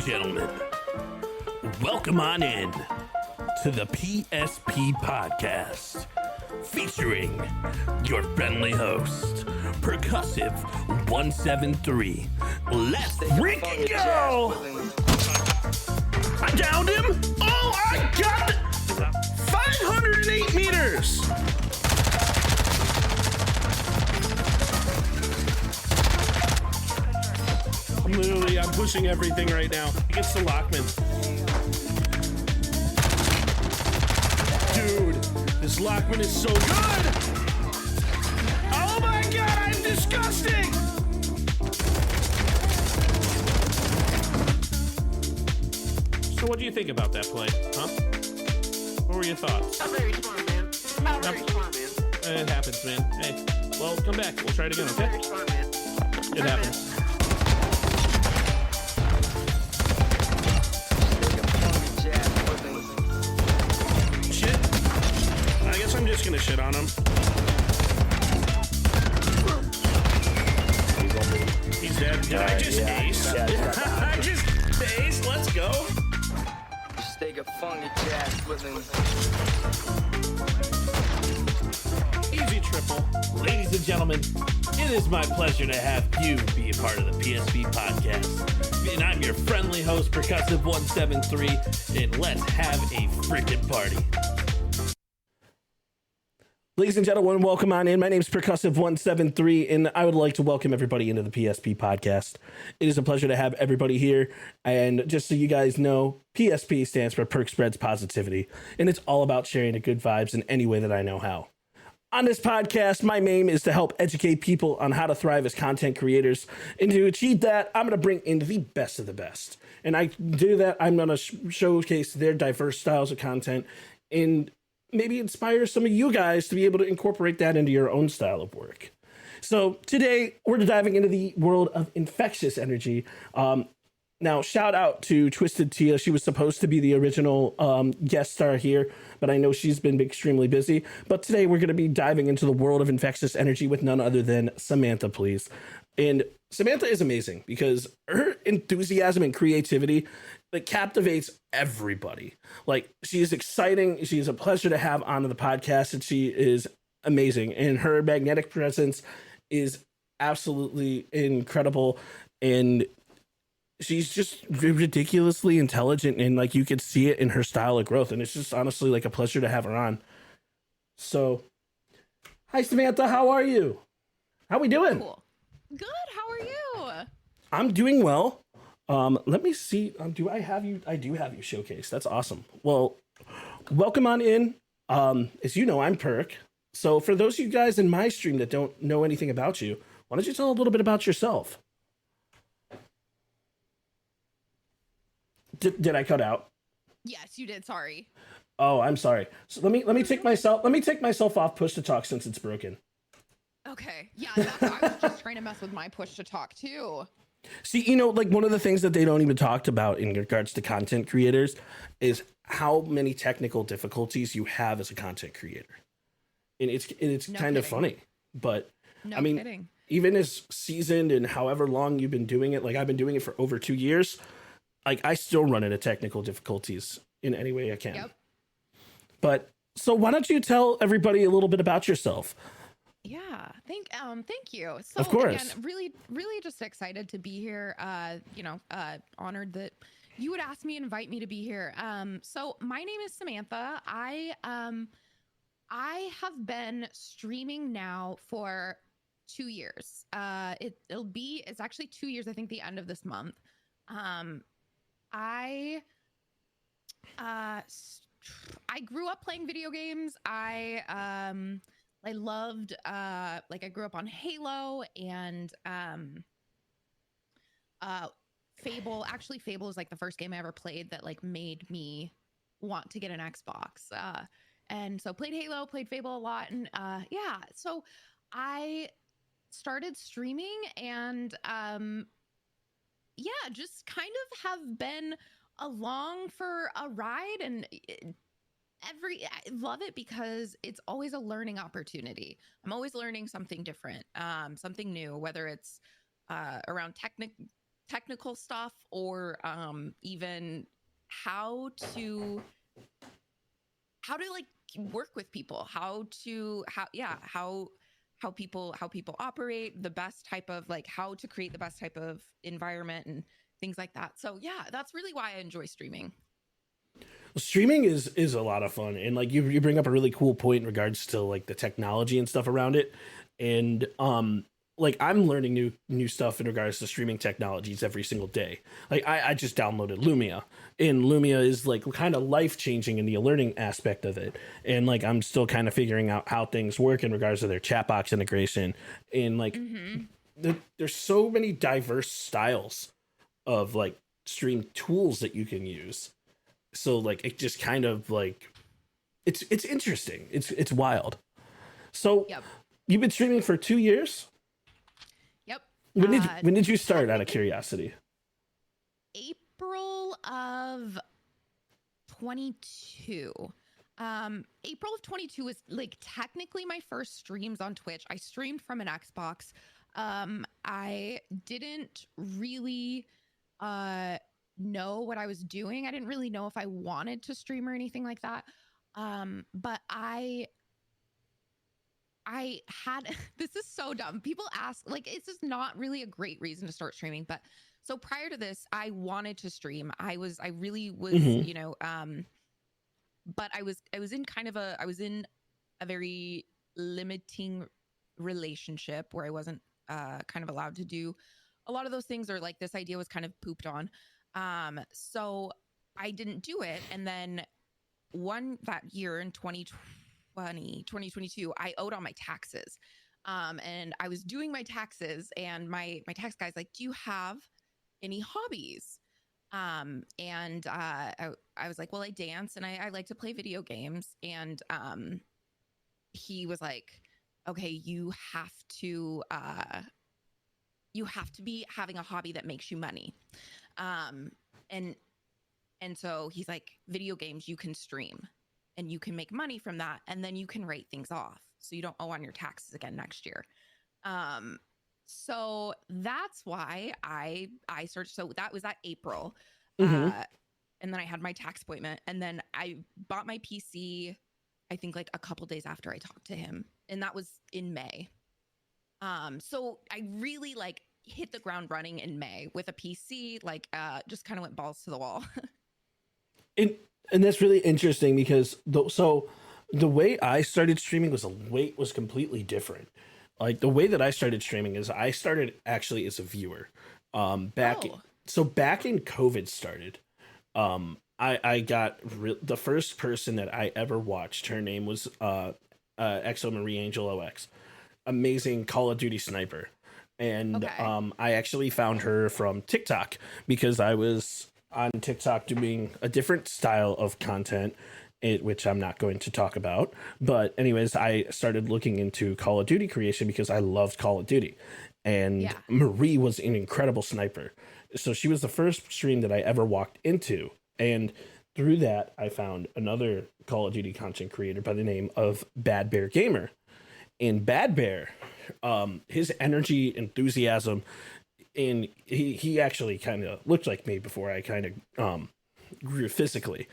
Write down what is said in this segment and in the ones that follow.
gentlemen, welcome on in to the PSP Podcast, featuring your friendly host, Percussive 173. Let's freaking go! I downed him! Oh, I got it! 508 meters! I'm pushing everything right now. Against the Lockman. Dude, this Lockman is so good! Oh my god, I'm disgusting! So what do you think about that play, huh? What were your thoughts? Not very smart, man. Not very smart, man. It happens, man. Hey, well, come back. We'll try it again, okay? Very smart, man. It happens. I'm just gonna shit on him. He's dead. Did I just ace? I just ace. Let's go. Just take a funky jazz with him. Easy triple. Ladies and gentlemen, it is my pleasure to have you be a part of the PSP Podcast. And I'm your friendly host, Percussive 173, and let's have a freaking party. Ladies and gentlemen, welcome on in. My name is Percussive173, and I would like to welcome everybody into the PSP Podcast. It is a pleasure to have everybody here, and just so you guys know, PSP stands for Perk Spreads Positivity, and it's all about sharing the good vibes in any way that I know how. On this podcast, my aim is to help educate people on how to thrive as content creators, and to achieve that, I'm going to bring in the best of the best. And I do that, I'm going to showcase their diverse styles of content, and maybe inspire some of you guys to be able to incorporate that into your own style of work. So today we're diving into the world of Infectious Energy. Now, shout out to Twisted Tia. She was supposed to be the original guest star here, but I know she's been extremely busy. But today we're going to be diving into the world of Infectious Energy with none other than SamanthaPlz. And Samantha is amazing because her enthusiasm and creativity that captivates everybody. Like, she is exciting. She's a pleasure to have on the podcast, and she is amazing. And her magnetic presence is absolutely incredible. And she's just ridiculously intelligent, and like you could see it in her style of growth. And it's just honestly like a pleasure to have her on. So, hi Samantha, how are you? How we doing? Cool. Good. How are you? I'm doing well. Let me see. Do I have you? I do have you showcased. That's awesome. Well, welcome on in. As you know, I'm Perk. So for those of you guys in my stream that don't know anything about you, why don't you tell a little bit about yourself? Did I cut out? Yes, you did. Sorry. Oh, I'm sorry. So let me take myself off push to talk since it's broken. Okay. Yeah, I was just trying to mess with my push to talk too. See, you know, like one of the things that they don't even talk about in regards to content creators is how many technical difficulties you have as a content creator. And it's No kind of kidding. funny, but No I mean, kidding. even as seasoned and however long you've been doing it, like I've been doing it for over 2 years, like I still run into technical difficulties in any way I can. Yep. But so why don't you tell everybody a little bit about yourself? Yeah. Thank you. So Of course. again, really just excited to be here. Honored that you would ask me and invite me to be here. So my name is Samantha. I have been streaming now for 2 years. It's actually 2 years, I think the end of this month. I grew up playing video games. I loved, I grew up on Halo and Fable. Actually, Fable is like the first game I ever played that like made me want to get an Xbox. And so played Halo, played Fable a lot. And yeah, so I started streaming and just kind of have been along for a ride, and I love it because it's always a learning opportunity. I'm always learning something different, something new, whether it's around technical stuff or even how to like work with people, how people operate, the best type of like how to create the best type of environment and things like that. So yeah, that's really why I enjoy streaming. Streaming is a lot of fun, and like you bring up a really cool point in regards to like the technology and stuff around it, and like I'm learning new stuff in regards to streaming technologies every single day. Like I just downloaded Lumia, and Lumia is like kind of life changing in the learning aspect of it, and like I'm still kind of figuring out how things work in regards to their chat box integration, and like there's so many diverse styles of like stream tools that you can use. So like it just kind of like it's interesting. It's wild. So Yep. You've been streaming for 2 years? Yep. When did you start, out of curiosity? April of 22. April of 22 was like technically my first streams on Twitch. I streamed from an Xbox. I didn't really know what I was doing. I didn't really know if I wanted to stream or anything like that. But I had this is so dumb. People ask, like, it's just not really a great reason to start streaming. But so prior to this, I wanted to stream. I really was, you know, but I was in a very limiting relationship where I wasn't kind of allowed to do a lot of those things, or like this idea was kind of pooped on. So I didn't do it. And then that year in 2022, I owed on my taxes. And I was doing my taxes, and my tax guy's like, do you have any hobbies? And I was like, well, I dance and I like to play video games. And he was like, okay, you have to be having a hobby that makes you money. And so he's like, video games, you can stream and you can make money from that. And then you can write things off so you don't owe on your taxes again next year. So that's why I searched. So that was that April. And then I had my tax appointment, and then I bought my PC, I think like a couple days after I talked to him, and that was in May. So I really like hit the ground running in May with a PC, like just kind of went balls to the wall. And that's really interesting because the way I started streaming was completely different. Like the way that I started streaming is I started actually as a viewer. Back in COVID started. I got the first person that I ever watched. Her name was Exo Marie Angel OX. Amazing Call of Duty sniper. And I actually found her from TikTok because I was on TikTok doing a different style of content, which I'm not going to talk about. But anyways, I started looking into Call of Duty creation because I loved Call of Duty. And Marie was an incredible sniper. So she was the first stream that I ever walked into. And through that, I found another Call of Duty content creator by the name of Bad Bear Gamer. And Bad Bear, his energy, enthusiasm, and he actually kind of looked like me before I kind of grew physically.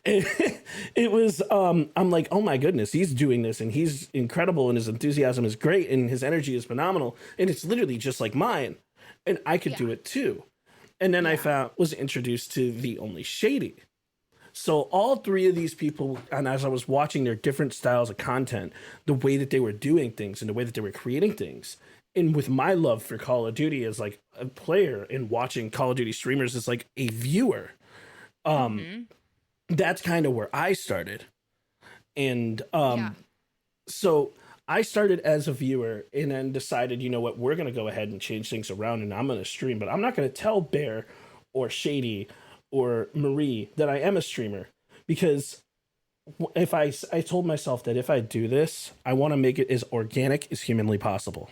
It was I'm like, oh my goodness, he's doing this and he's incredible and his enthusiasm is great and his energy is phenomenal and it's literally just like mine and I could do it too. And then I was introduced to the Only Shady. So all three of these people, and as I was watching their different styles of content, the way that they were doing things and the way that they were creating things, and with my love for Call of Duty as like a player and watching Call of Duty streamers as like a viewer, that's kind of where I started. And so I started as a viewer and then decided, you know what, we're going to go ahead and change things around and I'm going to stream, but I'm not going to tell Bear or Shady or Marie that I am a streamer, because if I told myself that if I do this, I want to make it as organic as humanly possible.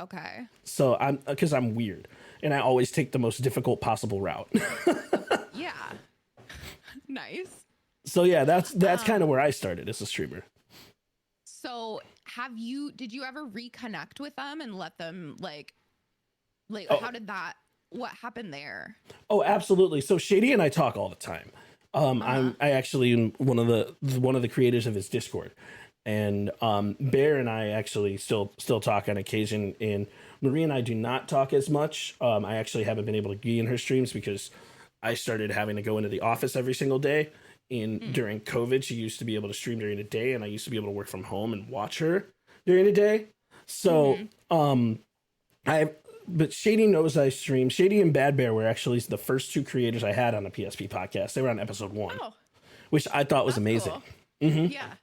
Okay. So because I'm weird and I always take the most difficult possible route. Yeah. Nice. So yeah, that's kind of where I started as a streamer. So did you ever reconnect with them and let them like Like, how did that? What happened there? Oh, absolutely. So Shady and I talk all the time. I actually am one of the creators of his Discord, and Bear and I actually still talk on occasion. And Marie and I do not talk as much. I actually haven't been able to be in her streams because I started having to go into the office every single day. And during COVID, she used to be able to stream during the day, and I used to be able to work from home and watch her during the day. So but Shady knows I stream. Shady and Bad Bear were actually the first two creators I had on the PSP podcast. They were on episode 1, which I thought was amazing. Cool. Yeah.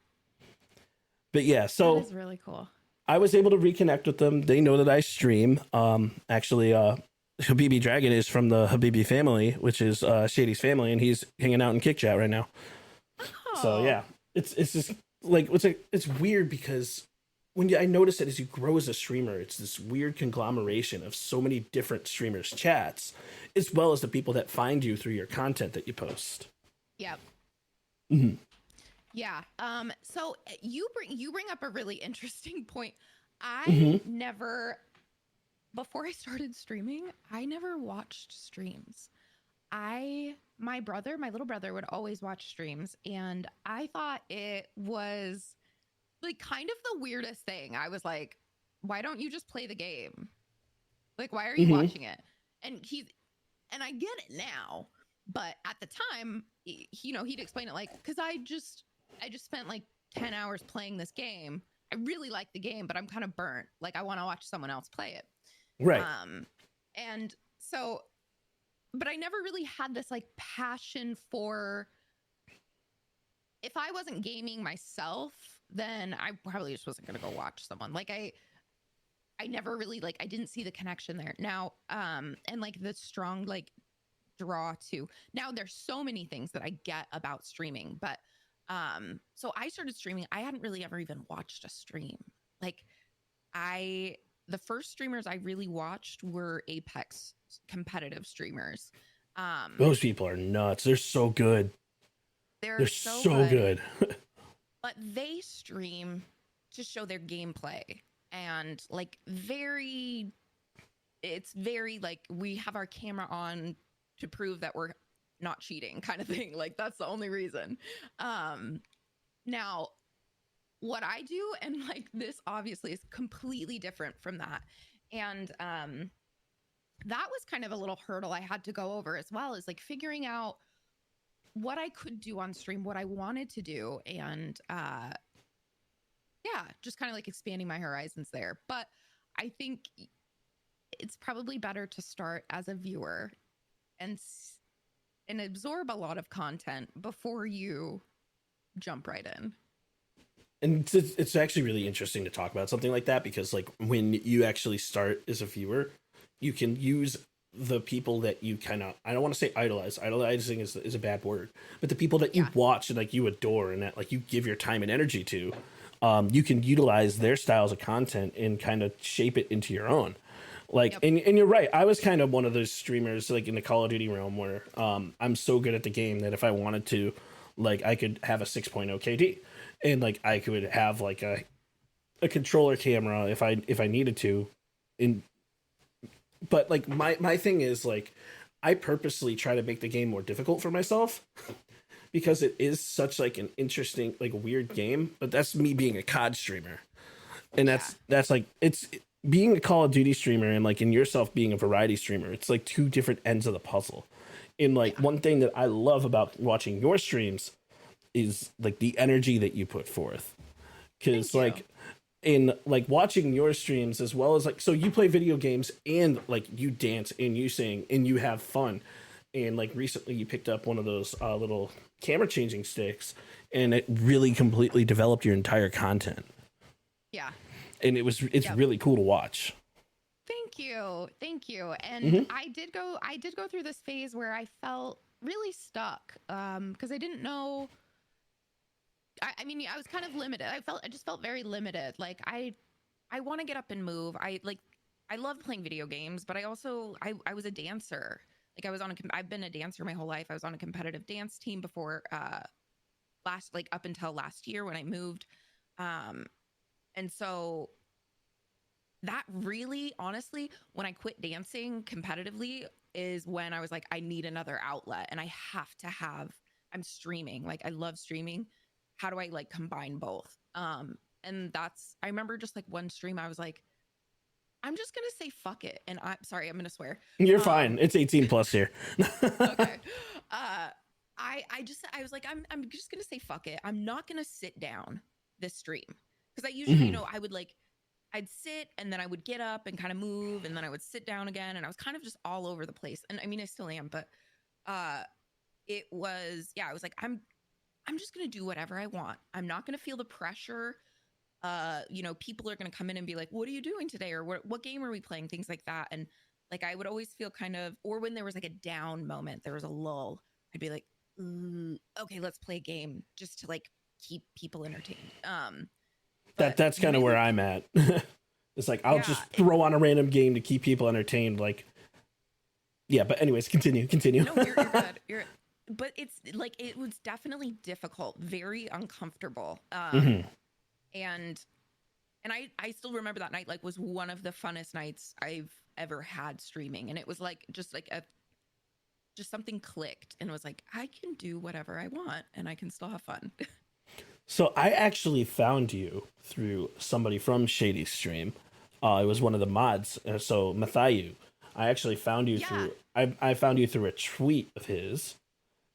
But yeah, so that is really cool. I was able to reconnect with them. They know that I stream. Actually, Habibi Dragon is from the Habibi family, which is Shady's family, and he's hanging out in Kick Chat right now. Oh. So yeah, it's just like it's weird because I notice that as you grow as a streamer, it's this weird conglomeration of so many different streamers' chats, as well as the people that find you through your content that you post. Yep. Mm-hmm. Yeah. So you bring up a really interesting point. I never, before I started streaming, I never watched streams. My little brother would always watch streams, and I thought it was like kind of the weirdest thing. I was like, why don't you just play the game? Like, why are you watching it? And I get it now, but at the time, he'd explain it like, because I just spent like 10 hours playing this game. I really like the game, but I'm kind of burnt. Like, I want to watch someone else play it. Right. And so, but I never really had this like passion for, if I wasn't gaming myself, then I probably just wasn't going to go watch someone. Like I never really, like, I didn't see the connection there. Now, and like the strong like draw to, now there's so many things that I get about streaming, but so I started streaming. I hadn't really ever even watched a stream. Like the first streamers I really watched were Apex competitive streamers. Those people are nuts. They're so good. They're so good. But they stream to show their gameplay, and like it's very like, we have our camera on to prove that we're not cheating kind of thing. Like, that's the only reason. Now what I do, and like this obviously is completely different from that. And that was kind of a little hurdle I had to go over as well, is like figuring out what I could do on stream, what I wanted to do. And just kind of like expanding my horizons there. But I think it's probably better to start as a viewer and absorb a lot of content before you jump right in. And it's actually really interesting to talk about something like that, because like when you actually start as a viewer, you can use the people that you kind of, I don't want to say idolize. Idolizing is a bad word, but the people that you watch and like you adore and that like you give your time and energy to, you can utilize their styles of content and kind of shape it into your own. Like, and you're right. I was kind of one of those streamers like in the Call of Duty realm where I'm so good at the game that if I wanted to, like, I could have a 6.0 KD, and like I could have like a controller camera if I needed to. But like my thing is like, I purposely try to make the game more difficult for myself because it is such like an interesting, like weird game. But that's me being a COD streamer, and that's like, it's being a Call of Duty streamer and like in yourself being a variety streamer. It's like two different ends of the puzzle. And like one thing that I love about watching your streams is like the energy that you put forth, because like in like watching your streams as well as like, so you play video games and like you dance and you sing and you have fun, and like recently you picked up one of those little camera changing sticks, and it really completely developed your entire content. And it's really cool to watch. Thank you. And I did go through this phase where I felt really stuck because I didn't know. I mean, I was kind of limited. I just felt very limited. Like I want to get up and move. I love playing video games, but I also I was a dancer. Like I've been a dancer my whole life. I was on a competitive dance team before up until last year when I moved. And so that really, honestly, when I quit dancing competitively is when I was like, I need another outlet and I have to have, I'm streaming. Like I love streaming. How do I like combine both? And that's, I remember just like one stream, I was like, I'm just going to say fuck it. And I'm sorry, I'm going to swear. You're fine. It's 18 plus here. Okay. I was like, I'm just going to say fuck it. I'm not going to sit down this stream. Cause I usually, I would like, I'd sit and then I would get up and kind of move and then I would sit down again. And I was kind of just all over the place. And I mean, I still am, but it was, yeah, I was like, I'm just going to do whatever I want. I'm not going to feel the pressure. People are going to come in and be like, what are you doing today? Or what game are we playing? Things like that. And like, I would always feel kind of, or when there was like a down moment, there was a lull, I'd be like, okay, let's play a game just to like keep people entertained. That's kind of where I'm at. It's like, I'll just throw on a random game to keep people entertained. Like, yeah, but anyways, continue. No, you're good. But it's like, it was definitely difficult, very uncomfortable. And I still remember that night, like was one of the funnest nights I've ever had streaming. And it was like, just something clicked and was like, I can do whatever I want and I can still have fun. So I actually found you through somebody from Shady's stream. It was one of the mods. So Mathayu, I actually found you through, I found you through a tweet of his,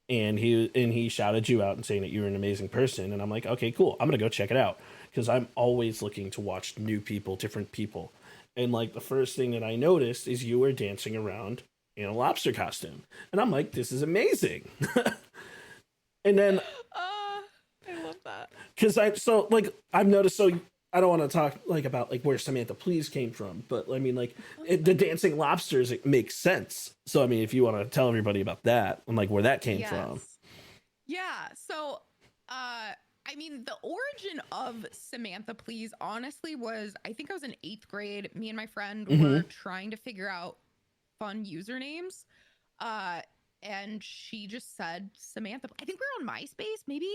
and he shouted you out and saying that you were an amazing person. And I'm like, okay, cool. I'm going to go check it out. Cause I'm always looking to watch new people, different people. And like the first thing that I noticed is you were dancing around in a lobster costume. And I'm like, this is amazing. And then I love that. Because I've noticed, so I don't want to talk like about like where SamanthaPlz came from, but I mean like the dancing lobsters, it makes sense. So I mean, if you want to tell everybody about that and like where that came from. Yeah. So I mean, the origin of SamanthaPlz honestly was, I think I was in 8th grade. Me and my friend were trying to figure out fun usernames. And she just said Samantha. I think we were on MySpace, maybe.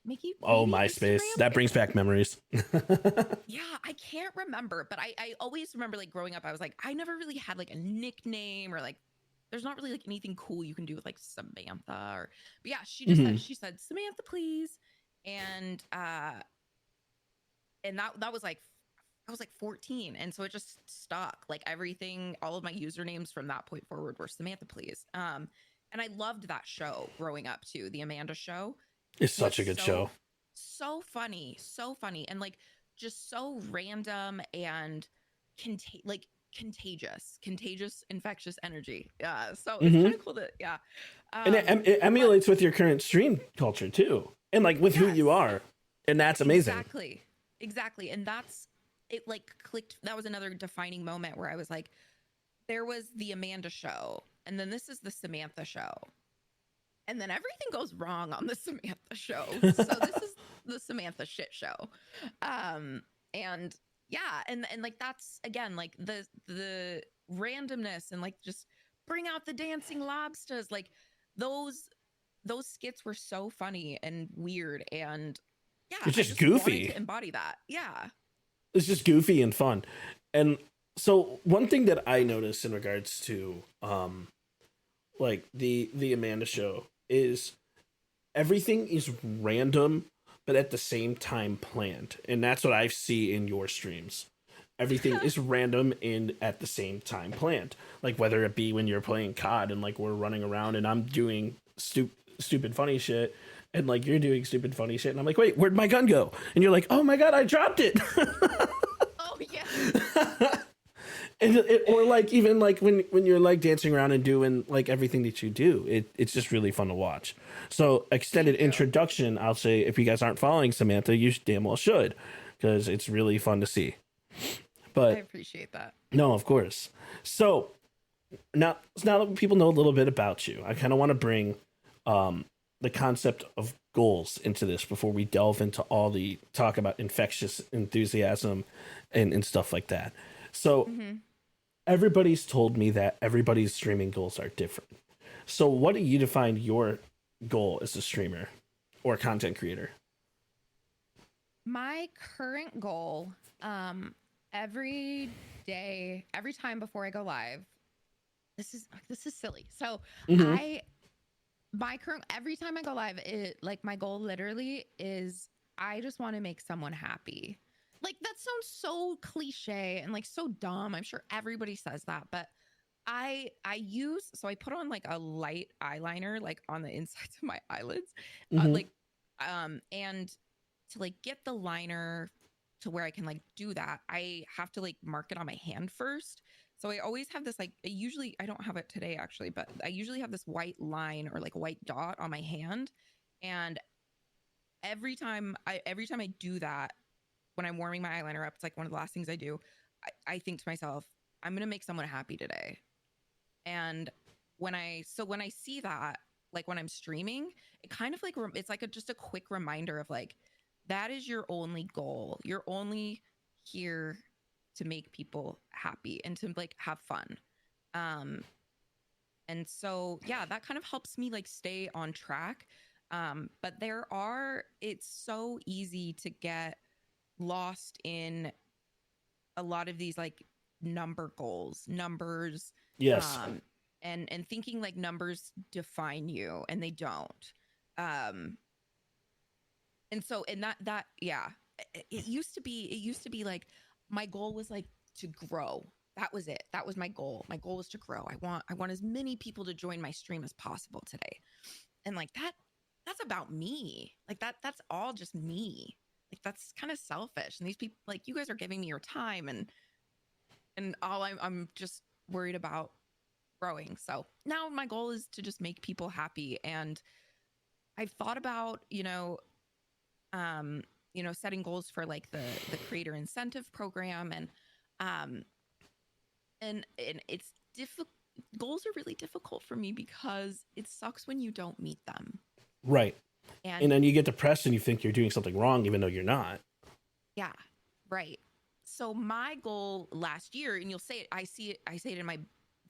MySpace. Instagram? That brings back memories. Yeah, I can't remember, but I always remember like growing up, I was like, I never really had like a nickname or like, there's not really like anything cool you can do with like Samantha but yeah, she said SamanthaPlz. And that was like, I was like 14. And so it just stuck, like everything, all of my usernames from that point forward were SamanthaPlz. And I loved that show growing up too. The Amanda Show. It's such a good show. So funny. And like just so random and contagious, infectious energy. Yeah. So it's kind of cool to, yeah. And it emulates with your current stream culture too. And like with who you are. And that's amazing. Exactly. And it like clicked. That was another defining moment where I was like, there was the Amanda Show, and then this is the Samantha Show. And then everything goes wrong on the Samantha Show. So this is the Samantha shit show. And yeah, and like that's again like the randomness and like just bring out the dancing lobsters. Like those skits were so funny and weird, and yeah, it's just goofy. To embody that. Yeah. It's just goofy and fun. And so one thing that I noticed in regards to like the Amanda Show is everything is random but at the same time planned. And that's what I see in your streams. Everything is random and at the same time planned. Like whether it be when you're playing COD and like we're running around and I'm doing stupid funny shit and like you're doing stupid funny shit and I'm like, wait, where'd my gun go? And you're like, oh my god, I dropped it. Oh yeah. Or like even like when you're like dancing around and doing like everything that you do, it's just really fun to watch. So extended introduction, I'll say if you guys aren't following Samantha, you damn well should, because it's really fun to see. But I appreciate that. No, of course. So now that people know a little bit about you, I kind of want to bring the concept of goals into this before we delve into all the talk about infectious enthusiasm and stuff like that. So everybody's told me that everybody's streaming goals are different. So what do you define your goal as a streamer or content creator? My current goal, every day, every time before I go live, this is silly. So Mm-hmm. every time I go live, my goal literally is I just want to make someone happy. Like that sounds so cliche and like so dumb. I'm sure everybody says that, but I put on like a light eyeliner like on the insides of my eyelids, Mm-hmm. and to like get the liner to where I can like do that, I have to like mark it on my hand first. So I always have this like I don't have it today actually, but I usually have this white line or like a white dot on my hand, and every time I do that when I'm warming my eyeliner up, it's like one of the last things I do. I think to myself, I'm gonna make someone happy today. And when I see that, like when I'm streaming, it kind of like it's like just a quick reminder of like that is your only goal. You're only here to make people happy and to like have fun. Um, and so yeah, that kind of helps me like stay on track. But it's so easy to get lost in a lot of these like numbers, Yes. um, and thinking like numbers define you, and they don't. Um, and so and that yeah, it used to be like my goal was like to grow. That was it. That was my goal. My goal was to grow. I want as many people to join my stream as possible today. And like that's about me. Like that's all just me. Like that's kind of selfish. And these people, like, you guys are giving me your time, and all I'm just worried about growing. So now my goal is to just make people happy. And I've thought about, setting goals for like the creator incentive program, um and it's difficult. Goals are really difficult for me because it sucks when you don't meet them. Right. And And then you get depressed and you think you're doing something wrong, even though you're not. yeah, right. So my goal last year, and you'll say it, I say it in my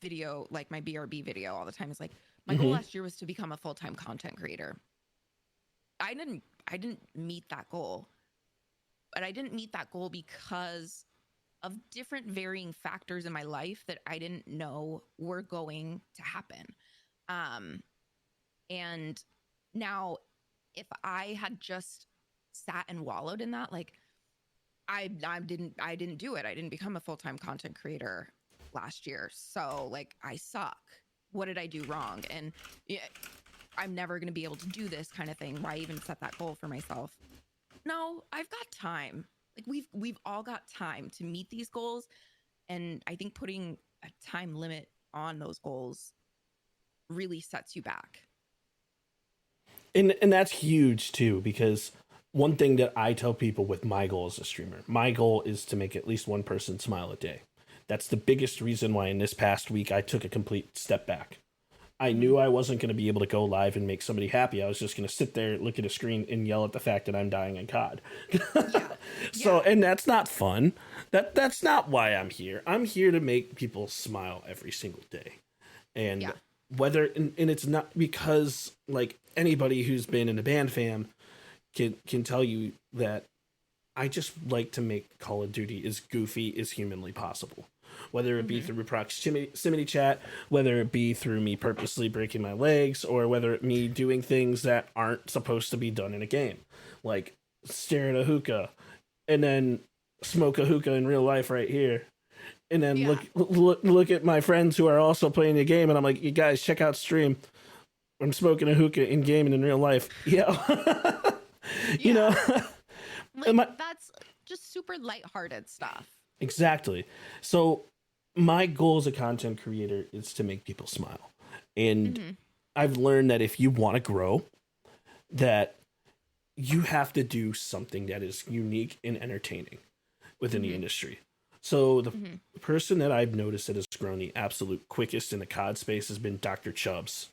video, like my BRB video all the time, is like my goal Mm-hmm. last year was to become a full-time content creator. I didn't meet that goal. But I didn't meet that goal because of different varying factors in my life that I didn't know were going to happen. Um, and now, if I had just sat and wallowed in that, like I didn't do it. I didn't become a full-time content creator last year. So like I suck. What did I do wrong? And yeah, I'm never going to be able to do this kind of thing. Why even set that goal for myself? No, I've got time. Like we've all got time to meet these goals, and I think putting a time limit on those goals really sets you back. And that's huge too, because one thing that I tell people with my goal as a streamer, my goal is to make at least one person smile a day. That's the biggest reason why in this past week I took a complete step back. I knew I wasn't going to be able to go live and make somebody happy. I was just going to sit there, look at a screen, and yell at the fact that I'm dying in COD. Yeah. So, Yeah. and that's not fun. That's not why I'm here. I'm here to make people smile every single day. And Yeah. and it's not because like anybody who's been in the band fam can tell you that I just like to make Call of Duty as goofy as humanly possible. Whether it be through proximity chat, whether it be through me purposely breaking my legs, or whether it me doing things that aren't supposed to be done in a game. Like stare at a hookah and then smoke a hookah in real life right here. And then Yeah. look at my friends who are also playing the game, and I'm like, you guys check out stream. I'm smoking a hookah in game and in real life. Yeah, you know, Like that's just super lighthearted stuff. exactly. So my goal as a content creator is to make people smile, and I've learned that if you want to grow, that you have to do something that is unique and entertaining within the industry. So the person that I've noticed that has grown the absolute quickest in the COD space has been Dr. Chubbs.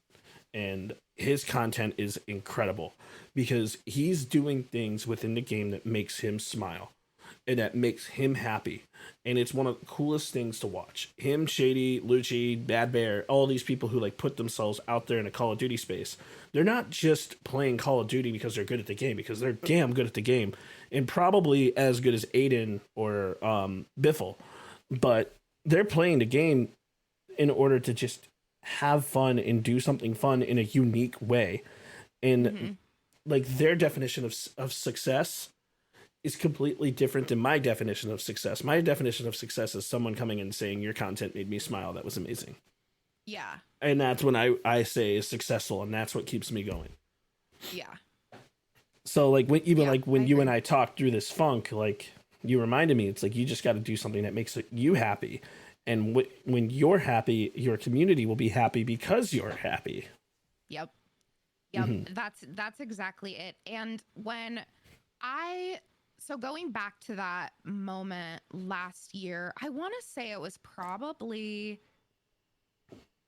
And his content is incredible because he's doing things within the game that makes him smile and that makes him happy. And it's one of the coolest things to watch. Him, Shady, Lucci, Bad Bear, all these people who like put themselves out there in a Call of Duty space. They're not just playing Call of Duty because they're good at the game, because they're damn good at the game and probably as good as Aiden or Biffle. but they're playing the game in order to just have fun and do something fun in a unique way. And like their definition of success is completely different than my definition of success. My definition of success is someone coming and saying your content made me smile. That was amazing. Yeah. And that's when I say is successful, and that's what keeps me going. Yeah. So like when I you and agree. I talked through this funk, like you reminded me, it's like you just got to do something that makes you happy. And when you're happy, your community will be happy because you're happy. Yep. That's exactly it. And so going back to that moment last year, I want to say it was probably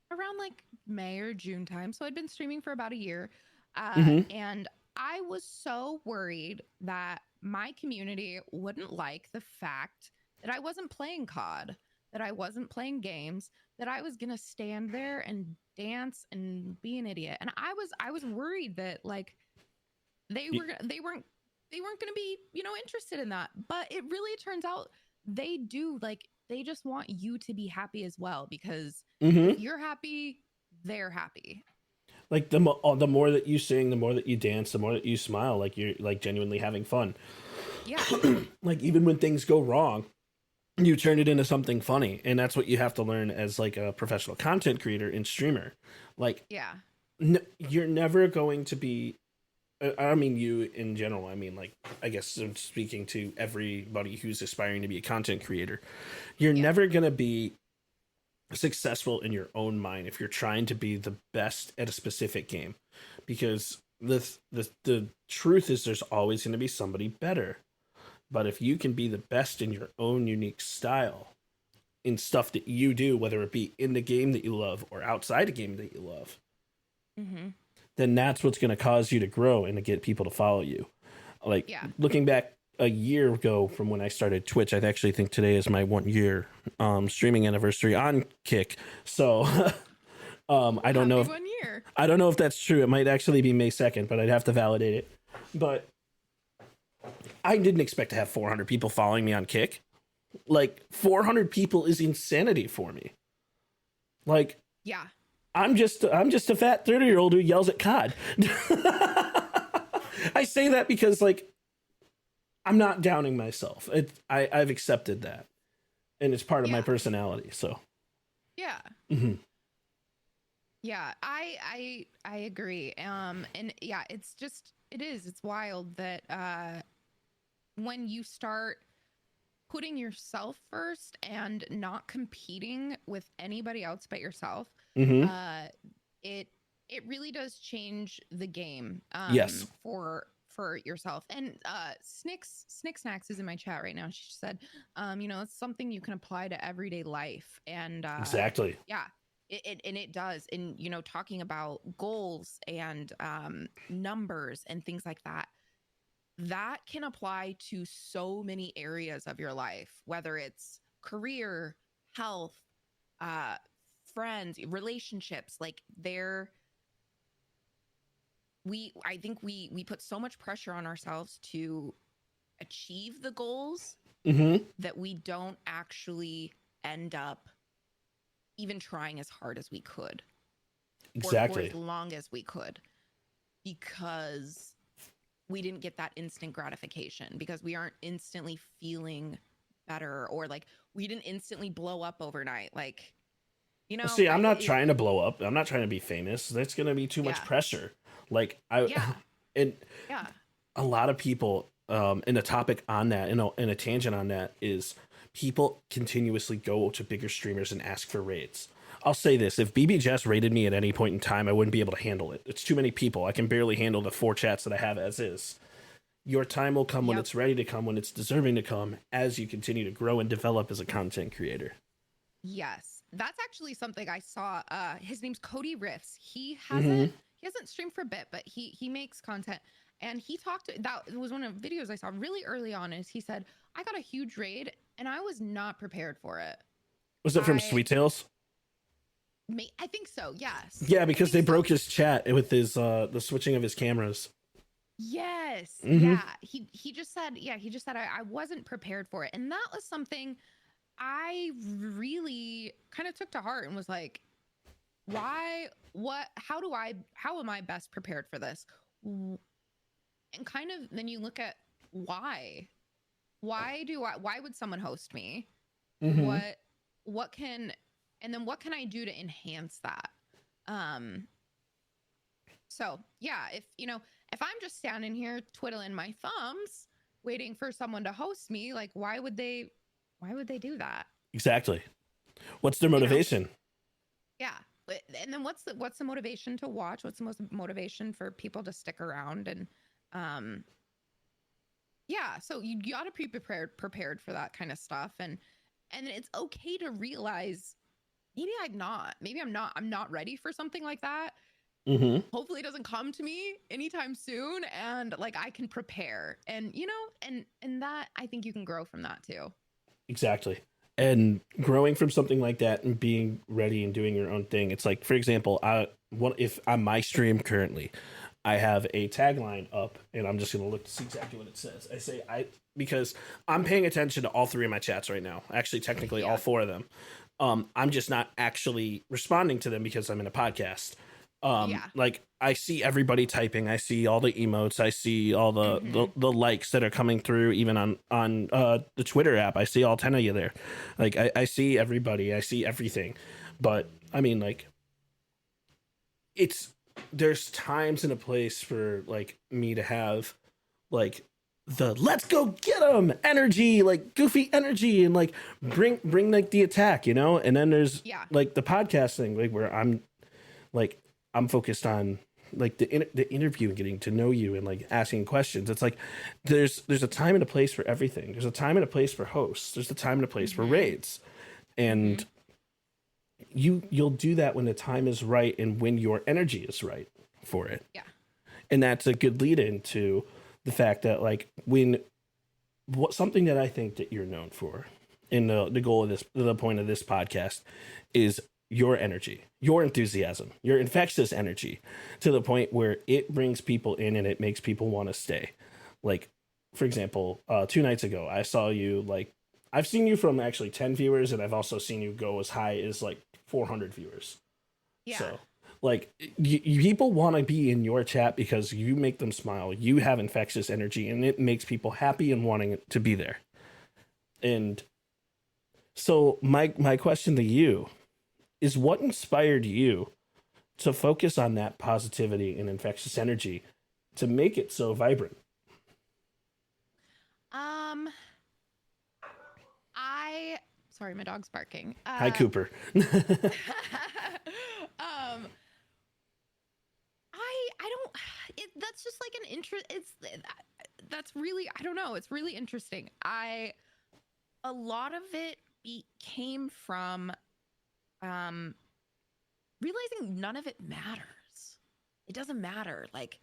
around like May or June time. So I'd been streaming for about a year. And I was so worried that my community wouldn't like the fact that I wasn't playing COD, that I wasn't playing games, that I was going to stand there and dance and be an idiot. And I was worried that like they weren't going to be, interested in that. But it really turns out they do. Like they just want you to be happy as well, because if you're happy, they're happy. Like the more that you sing, the more that you dance, the more that you smile, like you're like genuinely having fun. Yeah. Like even when things go wrong, you turn it into something funny, and that's what you have to learn as like a professional content creator and streamer. Like, Yeah. you're never going to be. I mean, you in general. I mean, like, I guess I'm speaking to everybody who's aspiring to be a content creator. You're never gonna be successful in your own mind if you're trying to be the best at a specific game, because the truth is there's always going to be somebody better. But if you can be the best in your own unique style in stuff that you do, whether it be in the game that you love or outside a game that you love, then that's what's going to cause you to grow and to get people to follow you. Like looking back a year ago from when I started Twitch, I actually think today is my 1 year streaming anniversary on Kick. So I don't know if 1 year. I don't know if that's true. It might actually be May 2nd, but I'd have to validate it. But I didn't expect to have 400 people following me on Kick. Like 400 people is insanity for me. Like I'm just a fat 30-year-old who yells at COD. I say that because like I'm not downing myself. I've accepted that, and it's part of my personality. So, yeah, I agree. And it's wild that when you start putting yourself first and not competing with anybody else but yourself, it really does change the game. Yes. For yourself. And Snick Snacks is in my chat right now. She said, it's something you can apply to everyday life. And exactly. Yeah. It does. And, talking about goals and numbers and things like that, that can apply to so many areas of your life, whether it's career, health, friends, relationships. Like I think we put so much pressure on ourselves to achieve the goals that we don't actually end up even trying as hard as we could. Exactly. Or for as long as we could, because we didn't get that instant gratification, because we aren't instantly feeling better, or like we didn't instantly blow up overnight. Like, see, I'm not trying to blow up. I'm not trying to be famous. That's going to be too much pressure. Like and a lot of people, and a topic on that, and a tangent on that is people continuously go to bigger streamers and ask for raids. I'll say this: if BBJS raided me at any point in time, I wouldn't be able to handle it. It's too many people. I can barely handle the 4 chats that I have as is. Your time will come when it's ready to come, when it's deserving to come, as you continue to grow and develop as a content creator. Yes, that's actually something I saw. His name's Cody Riffs. He hasn't streamed for a bit, but he makes content, and he talked. That was one of the videos I saw really early on. Is he said, I got a huge raid and I was not prepared for it. Was it from Sweet Tales? I think so. Yes. Yeah, because they broke his chat with his the switching of his cameras. Yes. Yeah. He just said, I wasn't prepared for it. And that was something I really kind of took to heart and was like, how am I best prepared for this? And kind of then you look at why would someone host me? Mm-hmm. What can, and then what can I do to enhance that? So yeah, if I'm just standing here twiddling my thumbs, waiting for someone to host me, like why would they do that? Exactly. What's their You know? motivation? Yeah. And then what's the motivation to watch? What's the most motivation for people to stick around? And yeah, so you got to be prepared for that kind of stuff. And it's okay to realize maybe I'm not ready for something like that. Mm-hmm. Hopefully it doesn't come to me anytime soon, and like I can prepare, and and that I think you can grow from that too. Exactly. And growing from something like that and being ready and doing your own thing. It's like, for example, if on my stream currently, I have a tagline up, and I'm just gonna look to see exactly what it says. Because I'm paying attention to all three of my chats right now. Actually, technically, all four of them. I'm just not actually responding to them because I'm in a podcast. Like I see everybody typing, I see all the emotes, I see all the likes that are coming through, even on the Twitter app. I see all 10 of you there. Like I see everybody, I see everything. But I mean, like, there's times and a place for like me to have like the let's go get them energy, like goofy energy, and like bring like the attack, and then there's like the podcast thing, like where I'm focused on like the interview and getting to know you and like asking questions. It's like there's a time and a place for everything. There's a time and a place for hosts. There's a time and a place for raids, and you'll do that when the time is right and when your energy is right for it. Yeah, and that's a good lead into the fact that like something that I think that you're known for, and the goal of the point of this podcast is your energy, your enthusiasm, your infectious energy, to the point where it brings people in and it makes people want to stay. Like, for example, 2 nights ago, I saw you, like, I've seen you from actually 10 viewers, and I've also seen you go as high as like 400 viewers. Yeah. So, like, people want to be in your chat because you make them smile. You have infectious energy, and it makes people happy and wanting to be there. And so, my question to you is, what inspired you to focus on that positivity and infectious energy to make it so vibrant? Sorry, my dog's barking. Hi, Cooper. I don't. That's just like an interest. That's really, I don't know. It's really interesting. A lot of it came from realizing none of it matters. It doesn't matter. Like,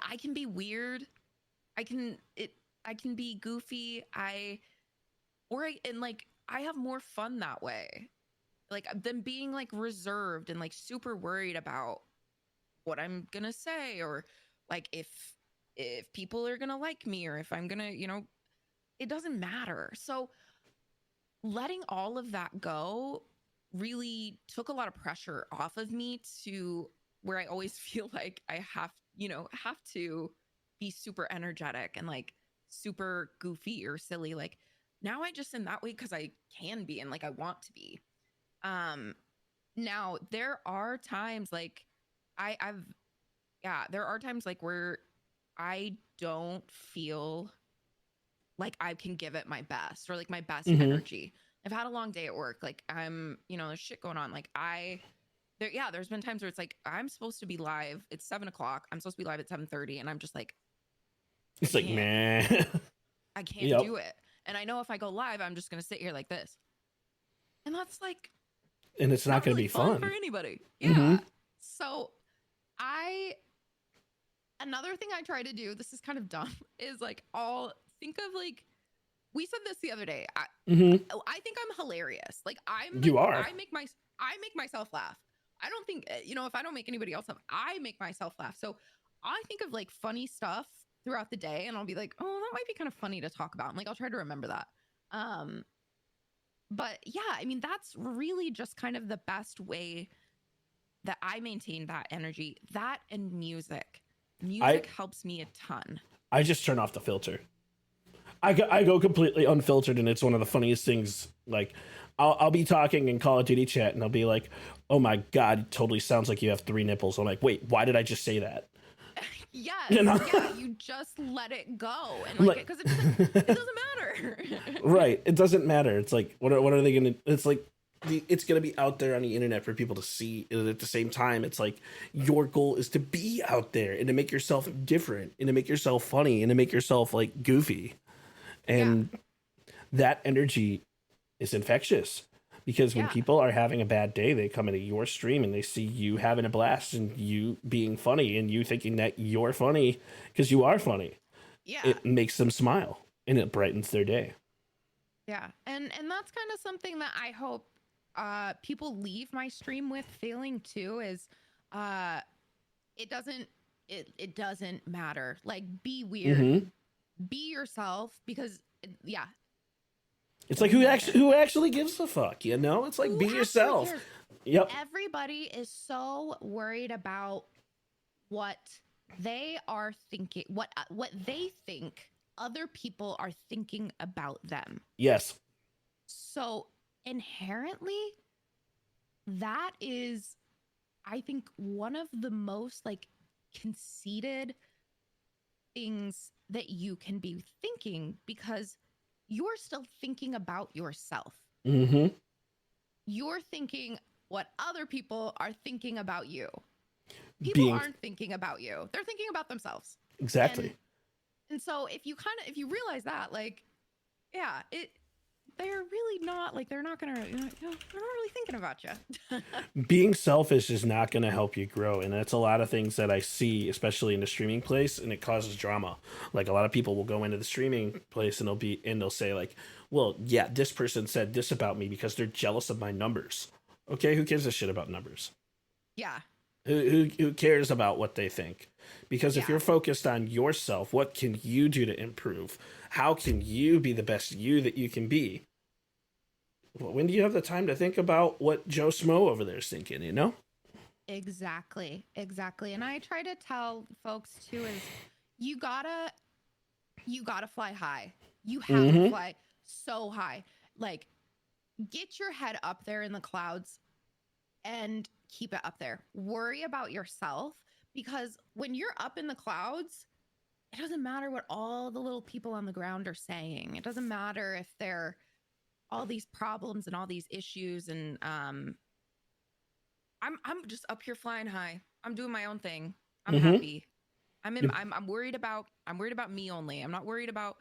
I can be weird. I can be goofy. And like I have more fun that way. Like than being like reserved and like super worried about what I'm gonna say, or like if people are gonna like me, or if I'm gonna, it doesn't matter. So letting all of that go really took a lot of pressure off of me, to where I always feel like I have to be super energetic and like super goofy or silly. Like now I just am that way because I can be and like I want to be. Now there are times like there are times like where I don't feel like I can give it my best, or like my best energy. I've had a long day at work. Like I'm, there's shit going on. Like there's been times where it's like, I'm supposed to be live. It's 7:00. I'm supposed to be live at 7:30. And I'm just like, It's like, man, I can't do it. And I know if I go live, I'm just going to sit here like this. And that's like, and it's not going to really be fun for anybody. Yeah. So another thing I try to do, this is kind of dumb, is like, think of like, we said this the other day. I think I'm hilarious. Like you are. I make myself laugh. I don't think, if I don't make anybody else laugh, I make myself laugh. So I think of like funny stuff throughout the day, and I'll be like, oh, that might be kind of funny to talk about. And like, I'll try to remember that. But yeah, I mean, that's really just kind of the best way that I maintain that energy. That and music. Music helps me a ton. I just turn off the filter. I go completely unfiltered, and it's one of the funniest things. Like, I'll be talking in Call of Duty chat, and I'll be like, "Oh my god, it totally sounds like you have 3 nipples." I'm like, "Wait, why did I just say that?" Yes, You know? yeah, you just let it go, and like, because it doesn't matter. Right, it doesn't matter. It's like, what are they gonna? It's like, it's gonna be out there on the internet for people to see. And at the same time, it's like your goal is to be out there and to make yourself different and to make yourself funny and to make yourself like goofy. And that energy is infectious, because when people are having a bad day, they come into your stream and they see you having a blast and you being funny and you thinking that you're funny because you are funny. Yeah. It makes them smile and it brightens their day. Yeah. And that's kind of something that I hope people leave my stream with feeling too, is it doesn't matter. Like, be weird. Be yourself, because it's like who actually gives a fuck, you know? It's like, be yourself. Cares? Yep. Everybody is so worried about what they are thinking, what they think other people are thinking about them. Yes. So inherently, that is, I think, one of the most like conceited things that you can be thinking, because you're still thinking about yourself. You're thinking what other people are thinking about you. People aren't thinking about you. They're thinking about themselves. Exactly. And so if you realize that, like, yeah, they're really not, like, they're not really thinking about you. Being selfish is not going to help you grow. And that's a lot of things that I see, especially in the streaming place, and it causes drama. Like, a lot of people will go into the streaming place and they'll say like, well, yeah, this person said this about me because they're jealous of my numbers. Okay, who gives a shit about numbers? Yeah. Who cares about what they think? Because if you're focused on yourself, what can you do to improve? How can you be the best you that you can be? Well, when do you have the time to think about what Joe Smo over there is thinking, you know? Exactly. And I try to tell folks too, is you gotta fly high. You have to fly so high. Like, get your head up there in the clouds and keep it up there. Worry about yourself, because when you're up in the clouds, it doesn't matter what all the little people on the ground are saying. It doesn't matter if they're all these problems and all these issues. And I'm just up here flying high. I'm doing my own thing. I'm happy. I'm worried about me only. I'm not worried about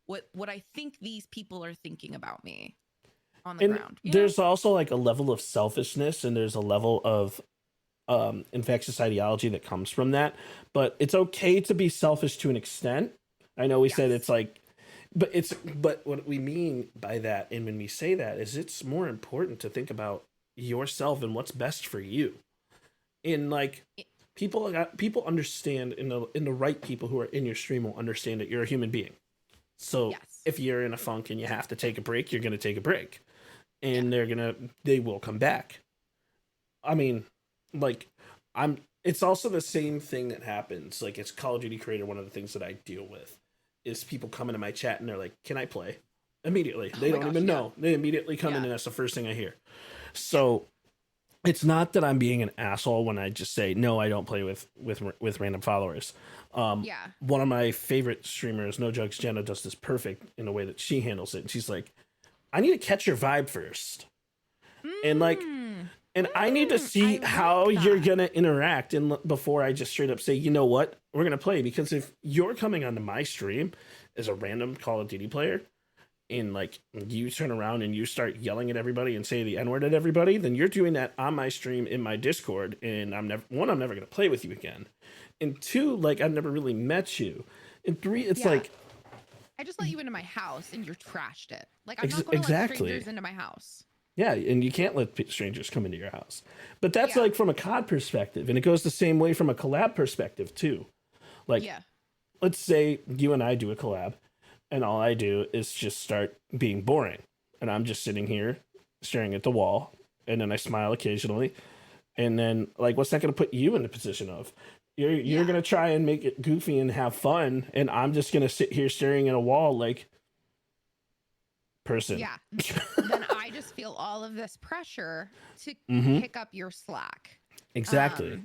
what I think these people are thinking about me on the ground. There's also like a level of selfishness, and there's a level of infectious ideology that comes from that. But it's okay to be selfish to an extent. I know we said it's like, but what we mean by that, and when we say that, is it's more important to think about yourself and what's best for you. And like, people understand, in the right people who are in your stream will understand that you're a human being. So if you're in a funk and you have to take a break, you're going to take a break, and they will come back. I mean, like, it's also the same thing that happens. Like, it's Call of Duty creator. One of the things that I deal with is people come into my chat and they're like, "Can I play?" Immediately. They don't even know. They immediately come in, and that's the first thing I hear. So it's not that I'm being an asshole when I just say, no, I don't play with random followers. One of my favorite streamers, No Jugs Jenna, does this perfect in the way that she handles it. And she's like, I need to catch your vibe first. And like, and I need to see how you're going to interact before I just straight up say, you know what, we're going to play. Because if you're coming onto my stream as a random Call of Duty player, and like you turn around and you start yelling at everybody and say the N-word at everybody, then you're doing that on my stream in my Discord, and I'm never going to play with you again. And 2, like, I've never really met you. And 3, it's like, I just let you into my house and you trashed it. Like, I'm not going to let strangers into my house. Yeah, and you can't let strangers come into your house. But that's like from a COD perspective, and it goes the same way from a collab perspective too. Like, let's say you and I do a collab, and all I do is just start being boring. and I'm just sitting here staring at the wall, and then I smile occasionally, and then like, what's that going to put you in the position of? You're going to try and make it goofy and have fun, and I'm just going to sit here staring at a wall like, person. Yeah. Then I just feel all of this pressure to pick up your slack. Exactly.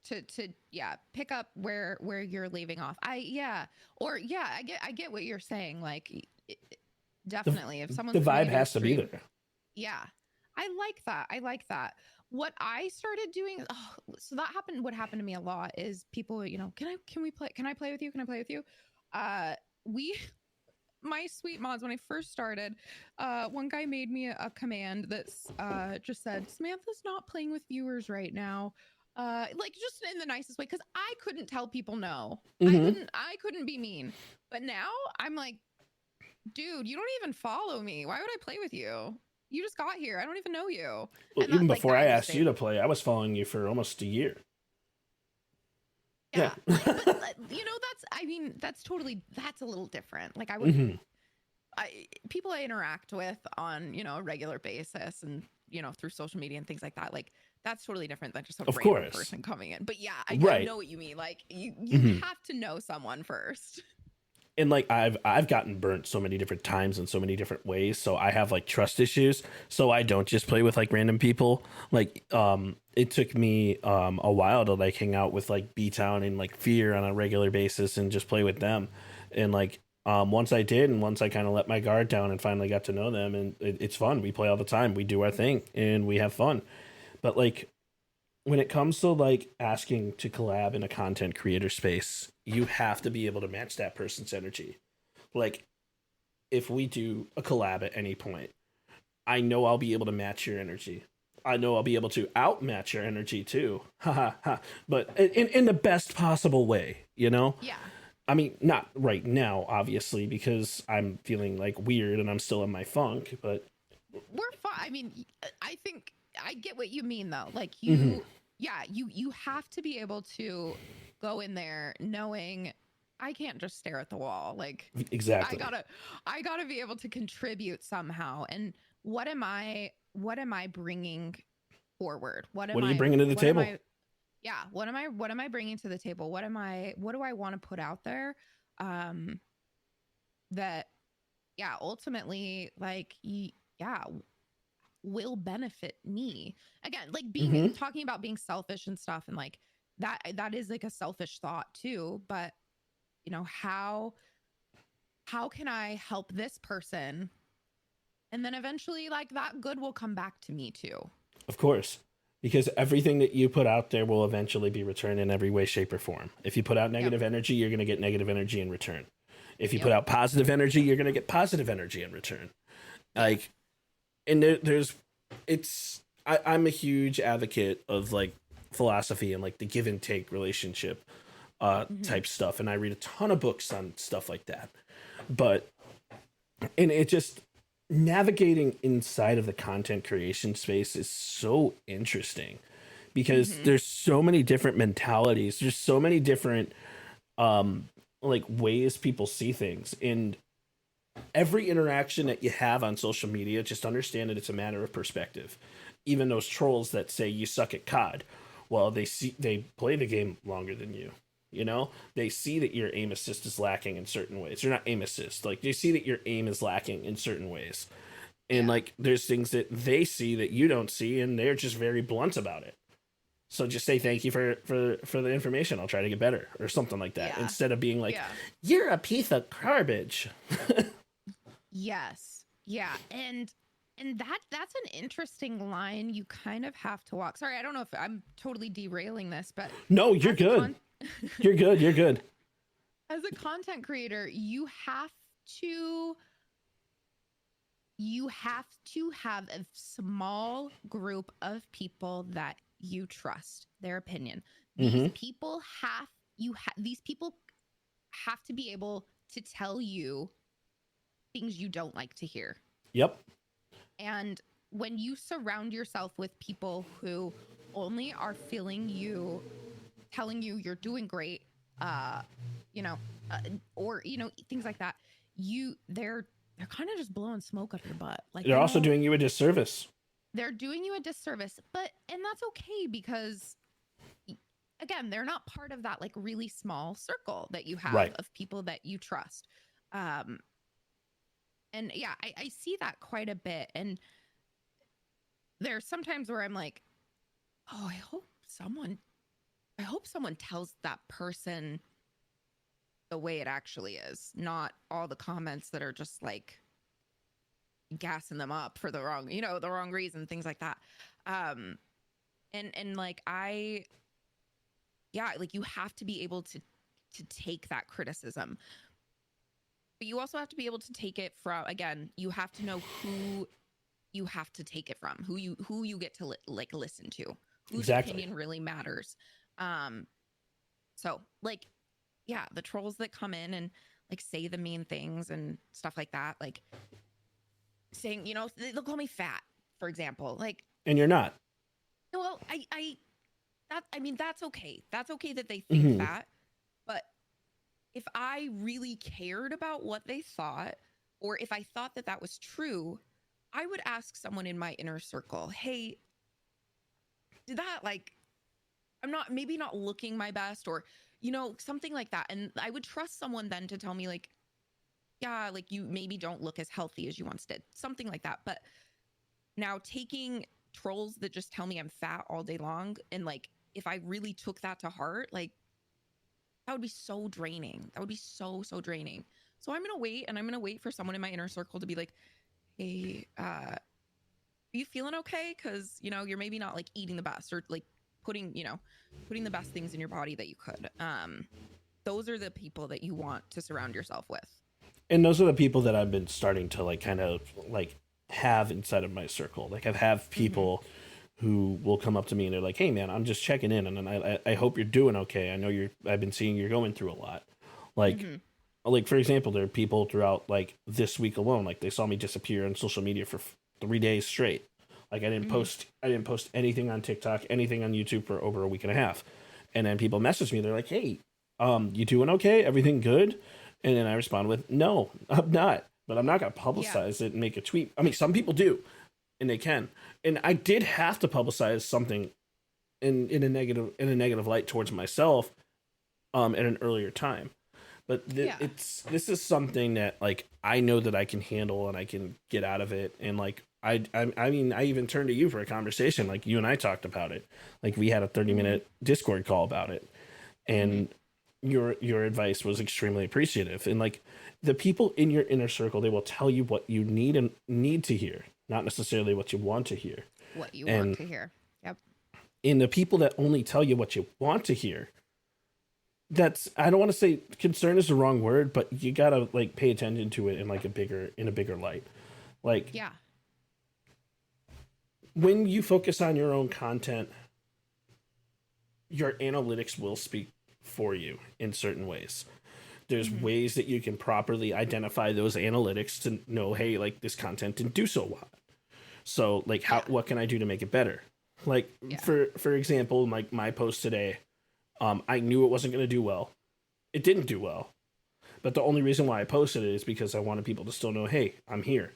To pick up where you're leaving off. I get what you're saying. Like, definitely, if someone's the vibe has to be there. Yeah, I like that. What I started doing, so that happened. What happened to me a lot is people, can we play? Can I play with you? Can I play with you? My sweet mods, when I first started, one guy made me a command that's just said, Samantha's not playing with viewers right now. Like, just in the nicest way, because I couldn't tell people no. I couldn't be mean. But now I'm like, dude, you don't even follow me. Why would I play with you? You just got here. I don't even know you. Well, even before I asked you to play, I was following you for almost a year. Yeah. But, that's a little different. Like, I would, people I interact with on, a regular basis and, through social media and things like that, like, that's totally different than just a random person coming in. But yeah, I know what you mean. Like, you have to know someone first. And like, I've gotten burnt so many different times in so many different ways. So I have like trust issues. So I don't just play with like random people. Like, it took me a while to like hang out with like B-Town and like Fear on a regular basis and just play with them. And like, once I did, and once I kind of let my guard down and finally got to know them, and it's fun. We play all the time. We do our thing and we have fun. But like, when it comes to like asking to collab in a content creator space, you have to be able to match that person's energy. Like, if we do a collab at any point, I know I'll be able to match your energy. I know I'll be able to outmatch your energy too. But in the best possible way, Yeah. I mean, not right now, obviously, because I'm feeling like weird and I'm still in my funk, but we're fine. I mean, I think I get what you mean though. Like, you have to be able to go in there knowing I can't just stare at the wall. Like, exactly. I gotta be able to contribute somehow. And what am I bringing forward? What are you bringing to the table? What am I bringing to the table? What do I want to put out there? That, ultimately, like, will benefit me. Again, like, talking about being selfish and stuff, and like that is like a selfish thought too. But how can I help this person? And then eventually, like, that good will come back to me too. Of course. Because everything that you put out there will eventually be returned in every way, shape, or form. If you put out negative energy, you're going to get negative energy in return. If you put out positive energy, you're going to get positive energy in return. Like, and I'm a huge advocate of like philosophy and like the give and take relationship type stuff. And I read a ton of books on stuff like that. And it just, navigating inside of the content creation space is so interesting because there's so many different mentalities. There's so many different like ways people see things, and every interaction that you have on social media, just understand that it's a matter of perspective. Even those trolls that say you suck at COD, well, they play the game longer than you. They see that your aim assist is lacking in certain ways. Or not aim assist. Like, they see that your aim is lacking in certain ways. And like, there's things that they see that you don't see, and they're just very blunt about it. So just say thank you for the information. I'll try to get better, or something like that. Instead of being like, you're a piece of garbage. Yes. Yeah. And that's an interesting line you kind of have to walk. Sorry, I don't know if I'm totally derailing this, but no, you're good. You're good. As a content creator, you have to have a small group of people that you trust their opinion. These people have to be able to tell you things you don't like to hear. Yep. And when you surround yourself with people who only are telling you you're doing great, or things like that, they're kind of just blowing smoke up your butt. Like They're also doing you a disservice. They're doing you a disservice, and that's okay because again, they're not part of that like really small circle that you have of people that you trust. And yeah, I see that quite a bit. And there's sometimes where I'm like, oh, I hope someone tells that person the way it actually is, not all the comments that are just like gassing them up for the wrong reason, things like that. And like like you have to be able to take that criticism, but you also have to be able to take it from, again, you have to know who you have to take it from, who you get to listen to, whose opinion really matters. So like, yeah, the trolls that come in and like say the mean things and stuff like that, like saying, they'll call me fat, for example, like, and you're not. Well, that's okay. That's okay that they think that. But if I really cared about what they thought, or if I thought that that was true, I would ask someone in my inner circle, hey, did that, like, I'm maybe not looking my best, or, something like that. And I would trust someone then to tell me, like, yeah, like, you maybe don't look as healthy as you once did, something like that. But now taking trolls that just tell me I'm fat all day long, and like, if I really took that to heart, like, that would be so draining. That would be so draining. So I'm going to wait for someone in my inner circle to be like, hey, are you feeling okay? Because, you're maybe not like eating the best, or like putting the best things in your body that you could. Those are the people that you want to surround yourself with. And those are the people that I've been starting to like kind of like have inside of my circle. Like I've have people who will come up to me and they're like, hey man, I'm just checking in, and I hope you're doing okay. I know I've been seeing you're going through a lot. Like, like for example, there are people throughout like this week alone, like they saw me disappear on social media for 3 days straight. Like I didn't post anything on TikTok, anything on YouTube for over a week and a half. And then people message me, they're like, hey, you doing okay? Everything good? And then I respond with, no, I'm not. But I'm not going to publicize it and make a tweet. I mean, some people do, and they can. And I did have to publicize something in a negative light towards myself at an earlier time. But this is something that like I know that I can handle and I can get out of it. And like I mean, I even turned to you for a conversation. Like you and I talked about it. Like we had a 30-minute Discord call about it, and your advice was extremely appreciative. And like the people in your inner circle, they will tell you what you need to hear, not necessarily what you want to hear. What you want to hear. Yep. And the people that only tell you what you want to hear, that's, I don't want to say concern is the wrong word, but you gotta like pay attention to it in like a bigger light. Like, yeah, when you focus on your own content, your analytics will speak for you in certain ways. There's ways that you can properly identify those analytics to know, hey, like this content didn't do so well. So like what can I do to make it better? Like for example, like my post today, I knew it wasn't going to do well. It didn't do well. But the only reason why I posted it is because I wanted people to still know, hey, I'm here.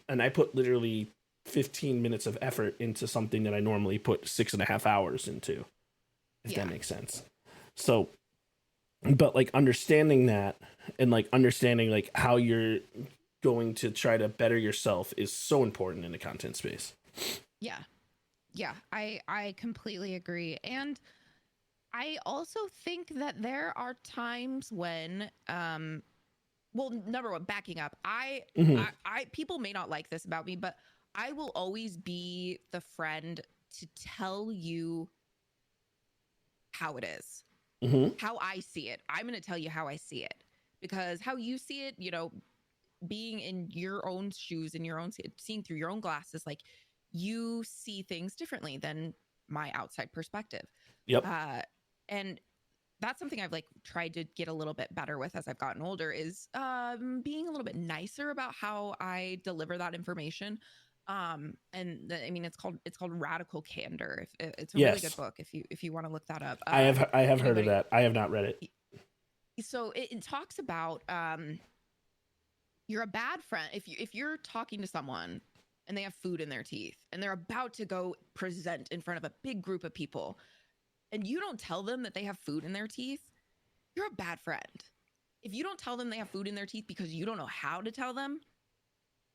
And I put literally 15 minutes of effort into something that I normally put 6.5 hours into, if that makes sense. So, but like understanding that and like understanding like how you're going to try to better yourself is so important in the content space. Yeah, I completely agree. And I also think that there are times when, well, number one, backing up, I people may not like this about me, but I will always be the friend to tell you how it is, how I see it. I'm going to tell you how I see it, because how you see it, being in your own shoes, in your own, seeing through your own glasses, like you see things differently than my outside perspective. Yep. And that's something I've like tried to get a little bit better with as I've gotten older, is being a little bit nicer about how I deliver that information. I mean, it's called Radical Candor. It's a really good book if you want to look that up. I have heard of that. I have not read it. So it talks about you're a bad friend if you're talking to someone and they have food in their teeth and they're about to go present in front of a big group of people and you don't tell them that they have food in their teeth, you're a bad friend. If you don't tell them they have food in their teeth because you don't know how to tell them,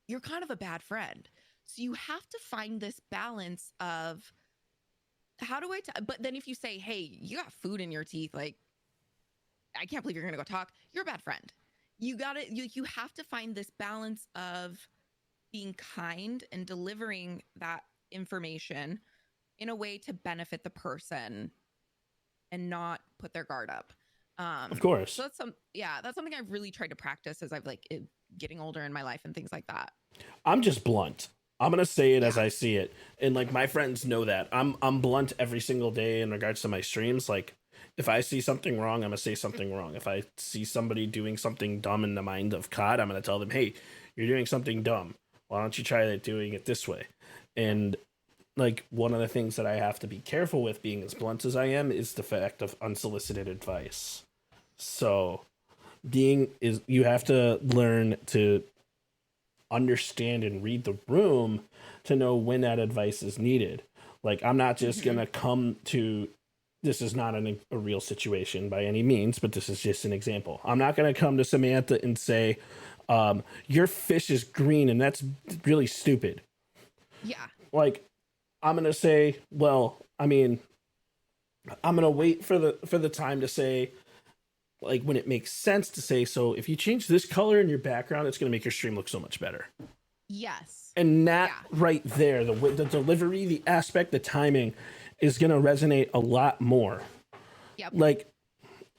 you're kind of a bad friend. So you have to find this balance of how do I but then if you say, hey, you got food in your teeth, like, I can't believe you're gonna go talk, you're a bad friend. You have to find this balance of being kind and delivering that information in a way to benefit the person and not put their guard up. Of course. So that's something I've really tried to practice as I've getting older in my life and things like that. I'm just blunt. I'm gonna say it as I see it, and like my friends know that I'm blunt every single day in regards to my streams. Like, if I see something wrong, I'm gonna say something wrong. If I see somebody doing something dumb in the mind of COD, I'm gonna tell them, hey, you're doing something dumb. Why don't you try doing it this way? And like, one of the things that I have to be careful with, being as blunt as I am, is the fact of unsolicited advice. So you have to learn to understand and read the room to know when that advice is needed. Like, I'm not just gonna come to, this is not a real situation by any means, but this is just an example. I'm not gonna come to Samantha and say, your fish is green and that's really stupid. Yeah. Like, I'm gonna say, well, I mean, I'm gonna wait for the time to say, like, when it makes sense to say, so if you change this color in your background, it's going to make your stream look so much better. Yes. And that right there, the delivery, the aspect, the timing is going to resonate a lot more. Yep. Like,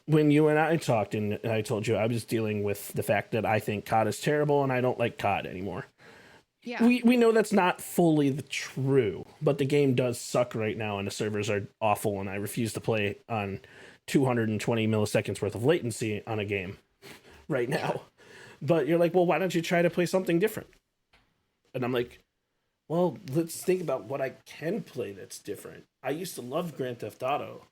when you and I talked, and I told you I was dealing with the fact that I think COD is terrible and I don't like COD anymore. Yeah. We know that's not fully the true, but the game does suck right now and the servers are awful and I refuse to play on 220 milliseconds worth of latency on a game right now. But you're like, well, why don't you try to play something different? And I'm like, well, let's think about what I can play that's different. I used to love Grand Theft Auto.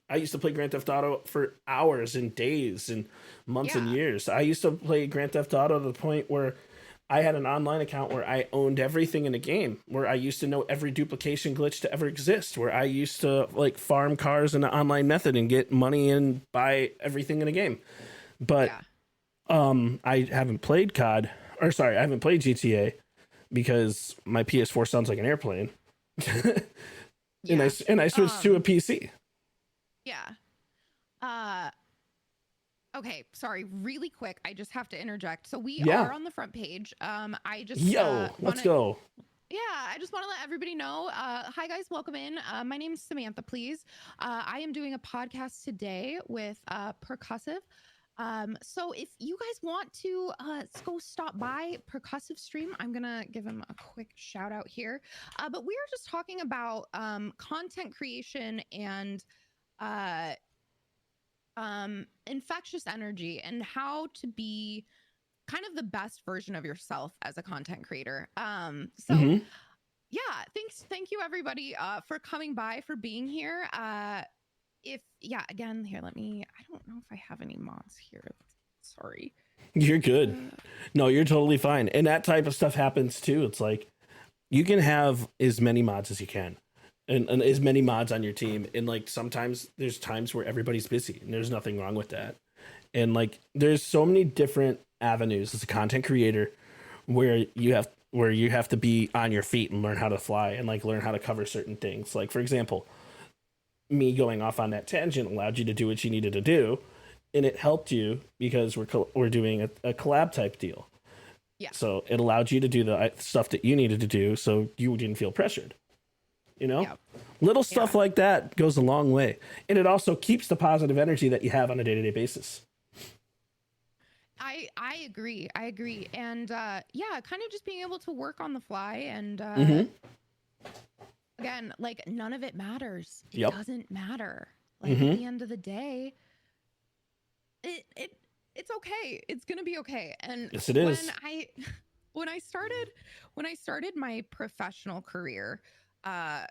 I used to play Grand Theft Auto for hours and days and months and years. I used to play Grand Theft Auto to the point where I had an online account where I owned everything in the game, where I used to know every duplication glitch to ever exist, where I used to like farm cars in the online method and get money and buy everything in a game. But I haven't played I haven't played GTA because my PS4 sounds like an airplane. And I switched to a PC. Yeah. Okay, sorry, really quick. I just have to interject. So we are on the front page. I just let's go. Yeah, I just want to let everybody know. Hi guys, welcome in. My name is SamanthaPlz. I am doing a podcast today with Percussive. So if you guys want to go stop by Percussive stream, I'm gonna give him a quick shout out here. But we are just talking about content creation and infectious energy and how to be kind of the best version of yourself as a content creator. Thank you everybody for coming by, for being here. Again, here, I don't know if I have any mods here. Sorry. You're good. No, you're totally fine. And that type of stuff happens too. It's like, you can have as many mods as you can. And as many mods on your team, and like sometimes there's times where everybody's busy and there's nothing wrong with that. And like, there's so many different avenues as a content creator where you have to be on your feet and learn how to fly and like learn how to cover certain things. Like, for example, me going off on that tangent allowed you to do what you needed to do, and it helped you because we're doing a collab type deal. Yeah. So it allowed you to do the stuff that you needed to do, so you didn't feel pressured. You know, little stuff like that goes a long way. And it also keeps the positive energy that you have on a day-to-day basis. I agree. And kind of just being able to work on the fly and again, like, none of it matters. It doesn't matter. Like, at the end of the day, it's okay. It's gonna be okay. And yes, it is. When I started my professional career, I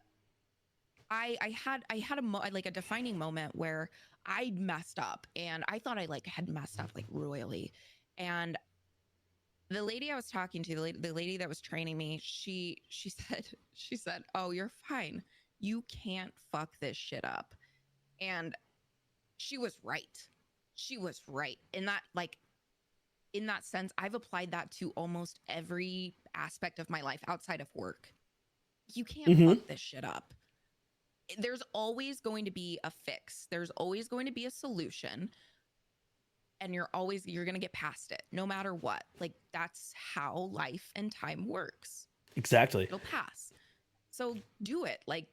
had a defining moment where I messed up, and I thought I had messed up royally, and the lady I was talking to, the lady that was training me, she said, "Oh, you're fine. You can't fuck this shit up." And she was right. She was right. In that, like, in that sense, I've applied that to almost every aspect of my life outside of work. You can't fuck this shit up. There's always going to be a fix. There's always going to be a solution. And you're going to get past it no matter what. Like, that's how life and time works. Exactly. It'll pass. So do it. Like,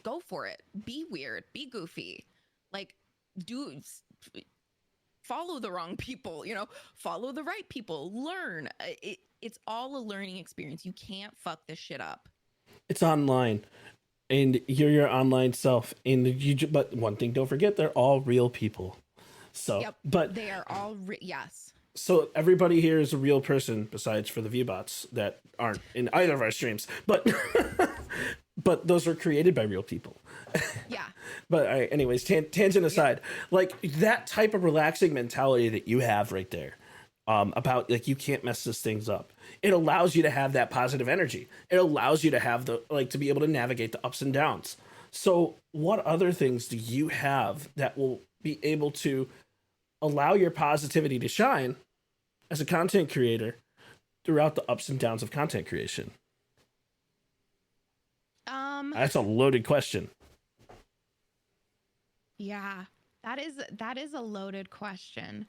go for it. Be weird. Be goofy. Like, follow the wrong people, follow the right people, learn. It's all a learning experience. You can't fuck this shit up. It's online, and you're your online self. But one thing, don't forget, they're all real people. So, yep, but they are all yes. So everybody here is a real person, besides for the viewbots that aren't in either of our streams. But but those were created by real people. Yeah. But all right, anyways, tangent aside, like that type of relaxing mentality that you have right there, about like you can't mess this things up. It allows you to have that positive energy. It allows you to have to be able to navigate the ups and downs. So what other things do you have that will be able to allow your positivity to shine as a content creator throughout the ups and downs of content creation? That's a loaded question. Yeah, that is a loaded question.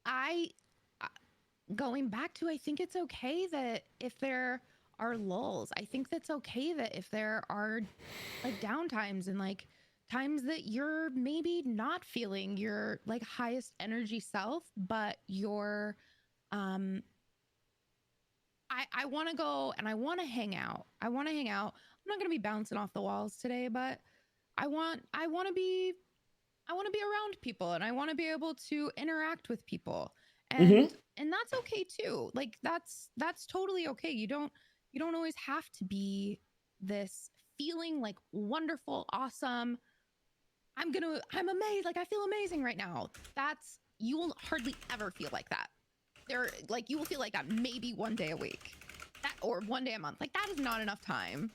I going back to, I think it's okay that if there are lulls, I think that's okay that if there are like downtimes and like times that you're maybe not feeling your like highest energy self, but you're I want to go and I want to hang out. I'm not going to be bouncing off the walls today, but I want to be around people, and I want to be able to interact with people. And that's okay too. Like that's totally okay. You don't always have to be this feeling like wonderful, awesome. I'm amazed. Like I feel amazing right now. You will hardly ever feel like that. You will feel like that maybe one day a week, or one day a month. Like that is not enough time.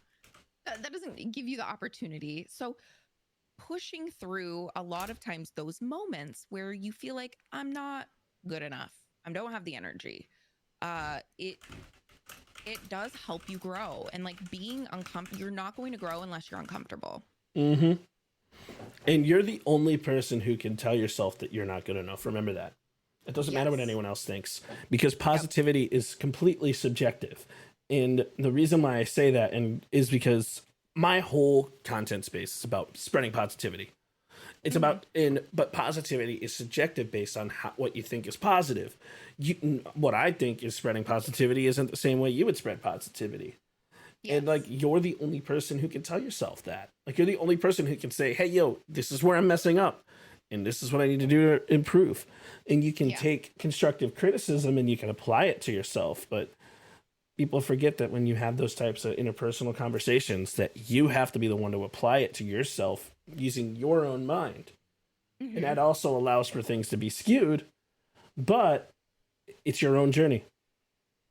That doesn't give you the opportunity. So pushing through a lot of times those moments where you feel like I'm not good enough, I don't have the energy, it does help you grow. And like being uncomfortable, you're not going to grow unless you're uncomfortable. And you're the only person who can tell yourself that you're not good enough. Remember that. It doesn't matter what anyone else thinks, because positivity is completely subjective. And the reason why I say that is because my whole content space is about spreading positivity. It's but positivity is subjective based on what you think is positive. What I think is spreading positivity isn't the same way you would spread positivity. Yes. And like, you're the only person who can tell yourself that. Like, you're the only person who can say, hey, yo, this is where I'm messing up, and this is what I need to do to improve. And you can take constructive criticism and you can apply it to yourself. But people forget that when you have those types of interpersonal conversations, that you have to be the one to apply it to yourself using your own mind. And that also allows for things to be skewed, but it's your own journey.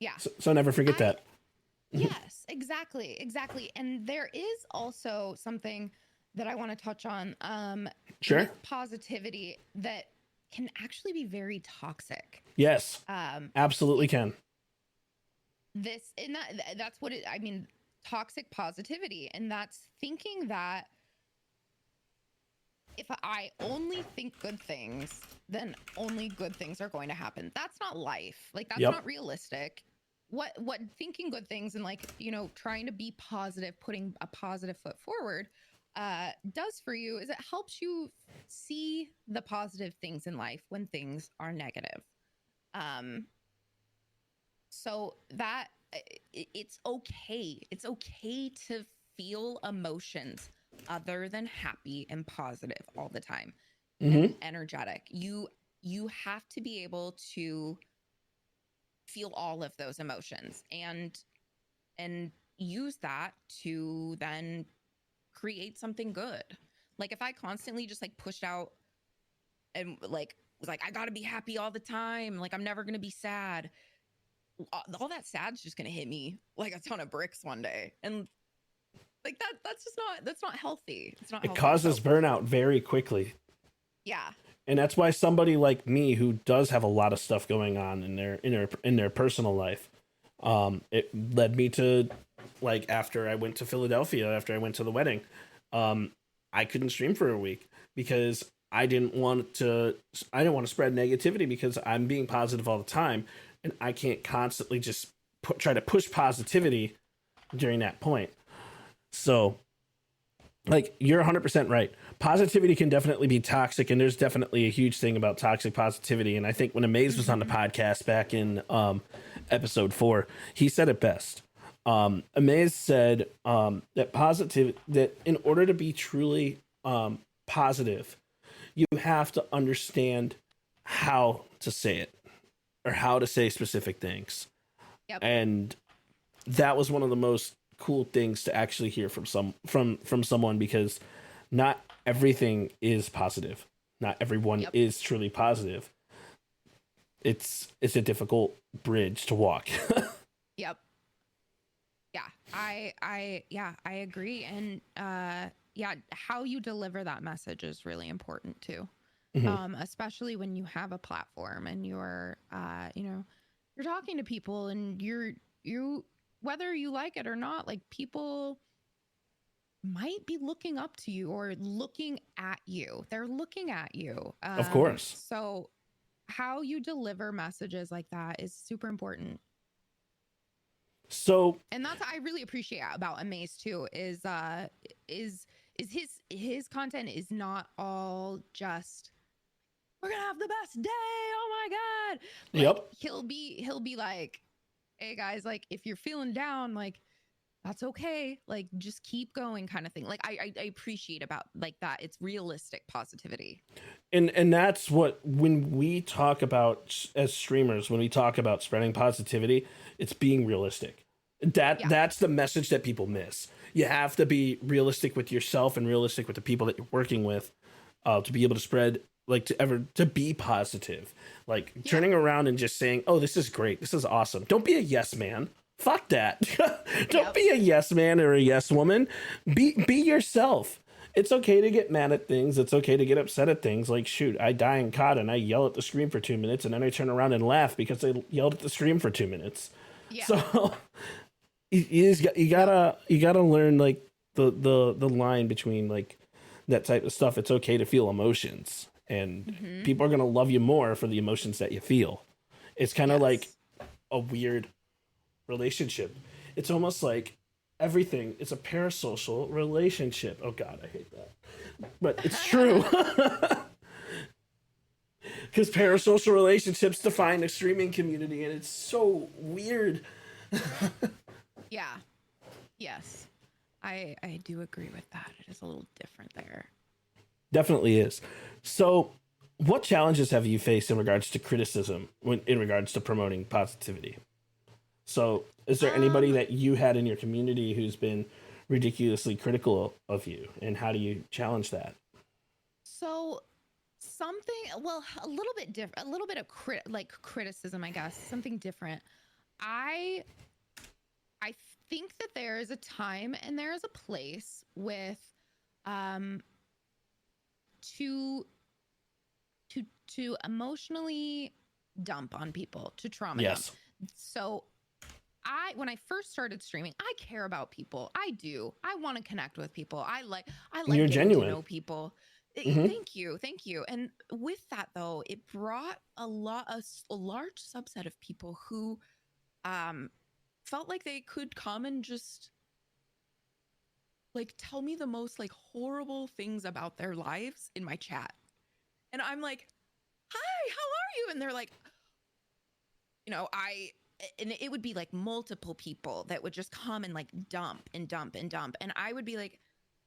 Yeah. So never forget that. Yes, exactly. And there is also something that I want to touch on. Sure. With positivity that can actually be very toxic. Yes. Absolutely can. That's what toxic positivity. And that's thinking that if I only think good things, then only good things are going to happen. That's not life. Like that's not realistic. What thinking good things and trying to be positive, putting a positive foot forward does for you is it helps you see the positive things in life when things are negative. So that it's okay. It's okay to feel emotions other than happy and positive all the time. And energetic. You have to be able to feel all of those emotions and use that to then create something good. Like if I constantly just pushed out and was like, I gotta be happy all the time. Like, I'm never gonna be sad. All that sad's just gonna hit me like a ton of bricks one day. And like that's not healthy. It's not It healthy. causes burnout very quickly. Yeah. And that's why somebody like me who does have a lot of stuff going on in their personal life, it led me to, like, after I went to Philadelphia, after I went to the wedding, I couldn't stream for a week because I didn't want to spread negativity because I'm being positive all the time, and I can't constantly just try to push positivity during that point. So, like, you're 100% right. Positivity can definitely be toxic, and there's definitely a huge thing about toxic positivity. And I think when Amaze was on the podcast back in episode 4, he said it best. Amaze said that in order to be truly positive, you have to understand how to say it or how to say specific things. Yep. And that was one of the most cool things to actually hear from someone, because not everything is positive. Not everyone is truly positive. It's a difficult bridge to walk. Yep. Yeah, I agree. And how you deliver that message is really important too. Especially when you have a platform and you're you're talking to people, and you whether you like it or not, like, people might be looking up to you or looking at you. They're looking at you. Of course. So how you deliver messages like that is super important. So, And that's what I really appreciate about Amaze too, is his content is not all just, we're gonna have the best day, oh my god. Like, yep. He'll be like, hey guys, like, if you're feeling down, like, that's okay, like, just keep going, kind of thing. Like, I appreciate about, like, that it's realistic positivity. And that's what, when we talk about, as streamers, when we talk about spreading positivity, it's being realistic. That's the message that people miss. You have to be realistic with yourself and realistic with the people that you're working with, to be able to spread, like, to be positive. Like, turning around and just saying, oh, this is great, this is awesome. Don't be a yes man. Fuck that. Don't be a yes man or a yes woman. Be yourself. It's okay to get mad at things. It's okay to get upset at things. Like, shoot, I die in COD and I yell at the screen for 2 minutes, and then I turn around and laugh because I yelled at the screen for 2 minutes. Yeah. So you gotta learn, like, the line between, like, that type of stuff. It's okay to feel emotions, and people are gonna love you more for the emotions that you feel. It's kind of like a weird relationship. It's almost like everything is a parasocial relationship. Oh god, I hate that, but it's true. Because parasocial relationships define the streaming community, and it's so weird. Yeah. Yes. I do agree with that. It is a little different there. Definitely is. So, what challenges have you faced in regards to criticism in regards to promoting positivity? So, is there anybody that you had in your community who's been ridiculously critical of you, and how do you challenge that? So, a little bit different, a little bit of criticism, I guess, something different. I think that there is a time and there is a place with to emotionally dump on people, to trauma dump. So when I first started streaming, I care about people. I do. I want to connect with people. I like You're getting genuine. to know people. Thank you. And with that, though, it brought a large subset of people who felt like they could come and just, like, tell me the most, like, horrible things about their lives in my chat. And I'm like, hi, how are you? And they're like, and it would be like multiple people that would just come and, like, dump and dump and dump. And I would be like,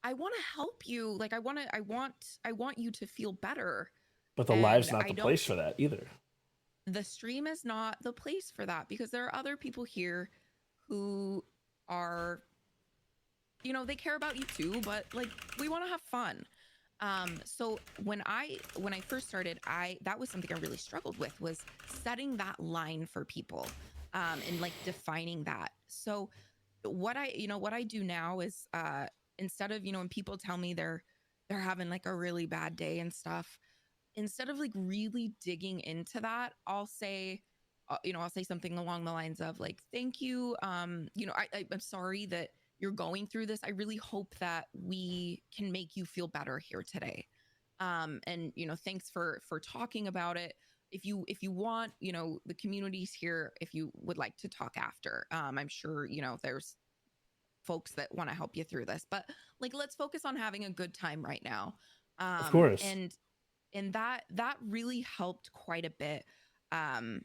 I want to help you. Like, I want you to feel better. But the live's not the place for that either. The stream is not the place for that, because there are other people here who are, they care about you too, but, like, we want to have fun. So when I first started, that was something I really struggled with, was setting that line for people, and like defining that. So what I do now is, instead of, when people tell me they're having like a really bad day and stuff, instead of like really digging into that, I'll say, I'll say something along the lines of like, thank you. I'm sorry that you're going through this. I really hope that we can make you feel better here today. And thanks for talking about it. If you want, the community's here if you would like to talk after. I'm sure, there's folks that want to help you through this, but like, let's focus on having a good time right now. Of course. And that really helped quite a bit. Um,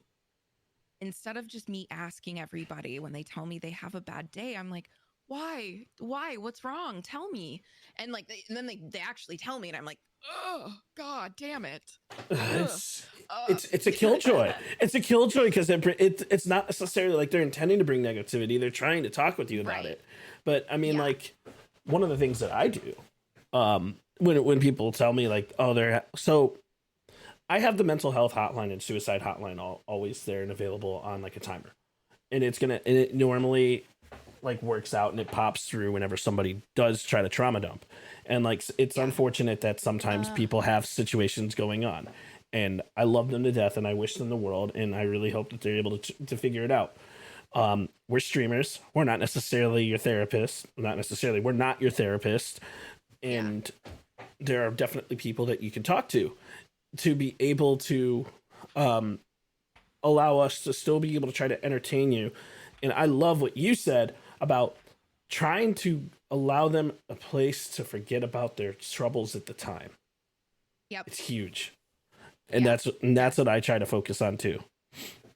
Instead of just me asking everybody when they tell me they have a bad day, I'm like, why, what's wrong? Tell me. And like, and then they actually tell me, and I'm like, oh God damn it. It's a killjoy. It's a killjoy because it's not necessarily like they're intending to bring negativity. They're trying to talk with you about Right. it. But I mean, like, one of the things that I do, when people tell me like, oh, so I have the mental health hotline and suicide hotline always there and available on like a timer, and it normally like works out and it pops through whenever somebody does try to trauma dump. And like, it's unfortunate that sometimes people have situations going on, and I love them to death and I wish them the world, and I really hope that they're able to figure it out. We're streamers. We're not necessarily your therapist. We're not your therapist. And there are definitely people that you can talk to be able to allow us to still be able to try to entertain you. And I love what you said about trying to allow them a place to forget about their troubles at the time. Yep. It's huge. And that's what I try to focus on too.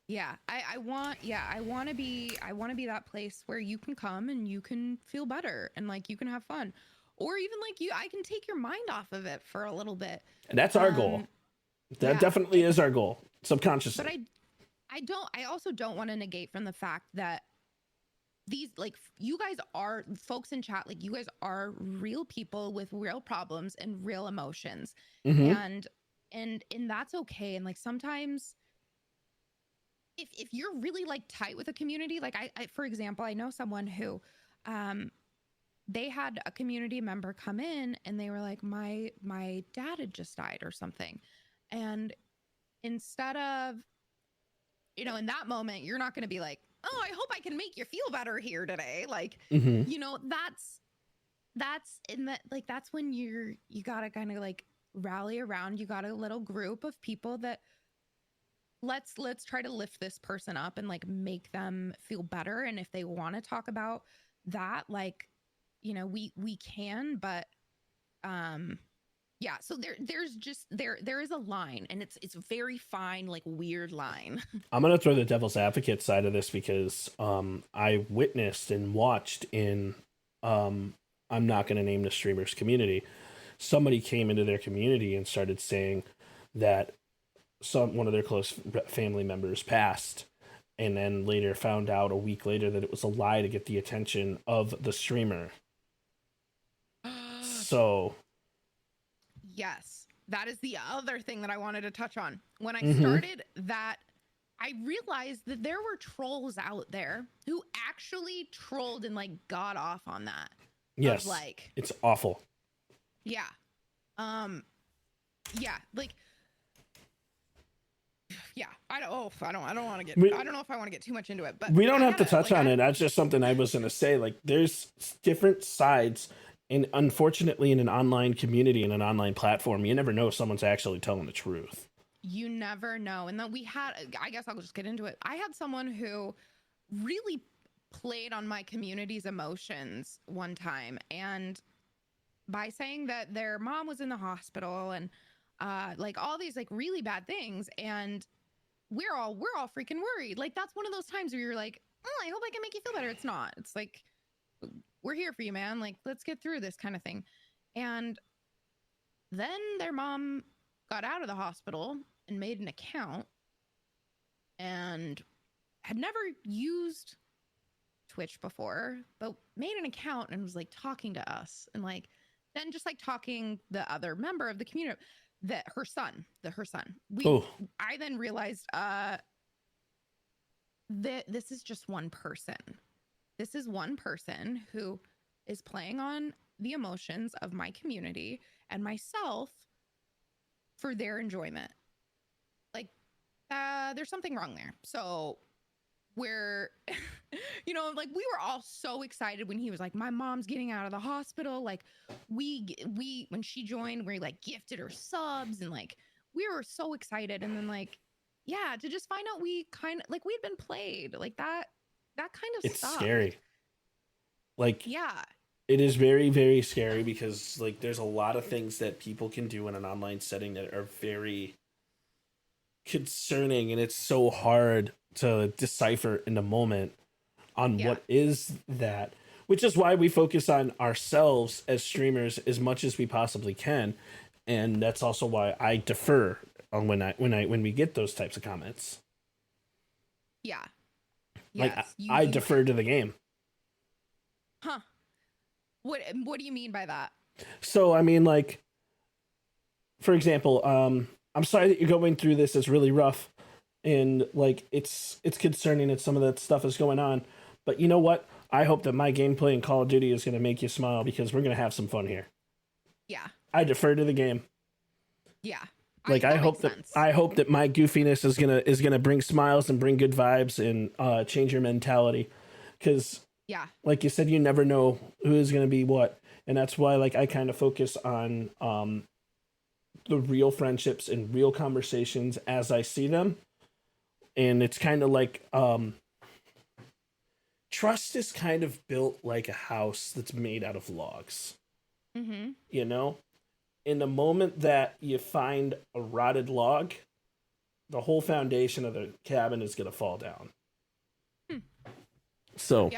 Yeah, I want to be that place where you can come and you can feel better and like you can have fun, or even like I can take your mind off of it for a little bit. And that's our goal. That definitely is our goal, subconsciously. But I also don't want to negate from the fact that these, like, you guys are, folks in chat, like, you guys are real people with real problems and real emotions. And that's okay. And like, sometimes if you're really like tight with a community, like I for example, I know someone who, they had a community member come in and they were like, my dad had just died or something. And instead of, in that moment, you're not going to be like, oh, I hope I can make you feel better here today. Like, that's in that, like, that's when you got to kind of like rally around. You got a little group of people that let's try to lift this person up and like make them feel better. And if they want to talk about that, like, we can, but, yeah. So there is a line, and it's a very fine, like, weird line. I'm going to throw the devil's advocate side of this because, I witnessed and watched in, I'm not going to name the streamers community. Somebody came into their community and started saying that one of their close family members passed, and then later found out a week later that it was a lie to get the attention of the streamer. So yes, that is the other thing that I wanted to touch on. When I started that, I realized that there were trolls out there who actually trolled and like got off on that. Yes, like, it's awful. Yeah. Yeah, like, yeah, I don't want to get, I don't know if I want to get too much into it, but we don't have to touch on it. That's just something I was going to say. Like, there's different sides, and unfortunately in an online community, in an online platform, you never know if someone's actually telling the truth. You never know. And then I guess I'll just get into it. I had someone who really played on my community's emotions one time, and by saying that their mom was in the hospital and like all these like really bad things, and we're all freaking worried. Like, that's one of those times where you're like, oh, I hope I can make you feel better. It's not. It's like, we're here for you, man. Like, let's get through this kind of thing. And then their mom got out of the hospital and made an account and had never used Twitch before, but made an account and was like talking to us and like then just like talking the other member of the community, that her son, Oh, I then realized that this is just one person. This is one person who is playing on the emotions of my community and myself for their enjoyment. Like, there's something wrong there. So we're, you know, like we were all so excited when he was like, my mom's getting out of the hospital. Like we, when she joined, we like gifted her subs and like, we were so excited. And then like, yeah, to just find out we kind of like we'd been played like that kind of it's stuff. scary. Like, Yeah. it is very, very scary because like there's a lot of things that people can do in an online setting that are very concerning, and it's so hard to decipher in the moment on what is that, which is why we focus on ourselves as streamers as much as we possibly can. And that's also why I defer on when we get those types of comments. Yeah. Like Yes, I defer to the game. Huh. What do you mean by that? So I mean, like, for example, I'm sorry that you're going through this. It's really rough, and like it's concerning that some of that stuff is going on. But you know what? I hope that my gameplay in Call of Duty is going to make you smile because we're going to have some fun here. Yeah. I defer to the game. Yeah. Like I hope that my goofiness is gonna bring smiles and bring good vibes and change your mentality, because like you said, you never know who is gonna be what, and that's why like I kind of focus on the real friendships and real conversations as I see them, and it's kind of like trust is kind of built like a house that's made out of logs. Mm-hmm. You know. In the moment that you find a rotted log, the whole foundation of the cabin is going to fall down. So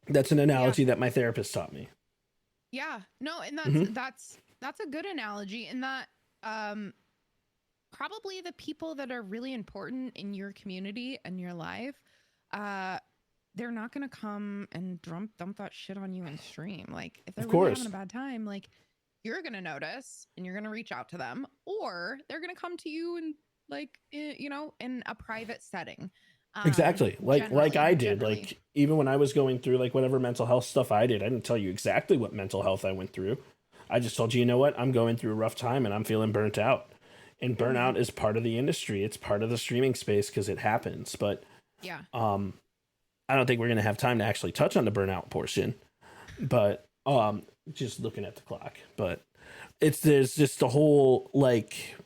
that's an analogy that my therapist taught me. Yeah, no, and that's a good analogy in that probably the people that are really important in your community and your life, they're not going to come and dump that shit on you in stream. Like if they're really having a bad time, like you're going to notice and you're going to reach out to them, or they're going to come to you and like, you know, in a private setting. Exactly. Like I did, like even when I was going through like whatever mental health stuff I did, I didn't tell you exactly what mental health I went through. I just told you, you know what, I'm going through a rough time and I'm feeling burnt out. And burnout is part of the industry. It's part of the streaming space because it happens. But I don't think we're going to have time to actually touch on the burnout portion. But just looking at the clock, but there's just a whole, like,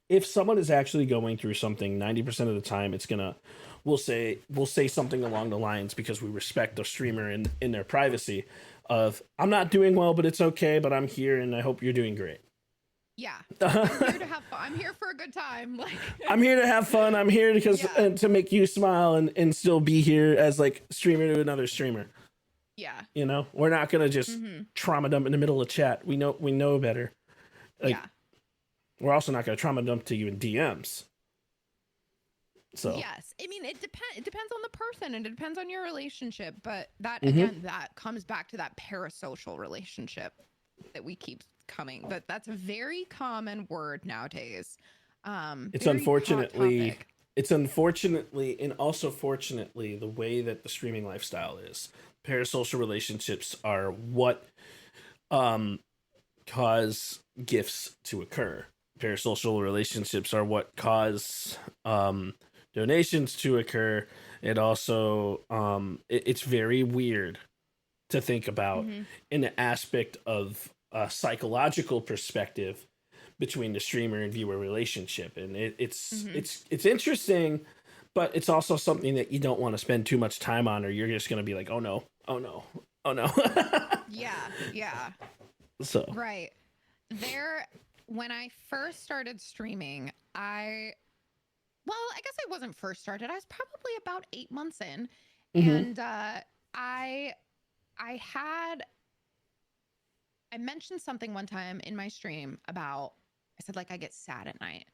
if someone is actually going through something 90% of the time, it's gonna, we'll say something along the lines, because we respect the streamer in their privacy of, I'm not doing well, but it's okay, but I'm here and I hope you're doing great. Yeah. I'm here to have fun. I'm here for a good time. Like I'm here to have fun. I'm here because to make you smile and still be here as like streamer to another streamer. Yeah. You know, we're not going to just trauma dump in the middle of chat. We know better. Like, we're also not going to trauma dump to you in DMs. So yes, I mean, it depends on the person and it depends on your relationship. But that, again, that comes back to that parasocial relationship that we keep coming. But that's a very common word nowadays. It's unfortunately and also fortunately the way that the streaming lifestyle is. Parasocial relationships are what cause gifts to occur. Parasocial relationships are what cause donations to occur. It also it's very weird to think about in the aspect of a psychological perspective between the streamer and viewer relationship, and it's interesting, but it's also something that you don't want to spend too much time on, or you're just going to be like, oh no. Yeah. So right there, when I first started streaming, I guess I wasn't first started. I was probably about 8 months in, and I mentioned something one time in my stream about, I said, like, I get sad at night.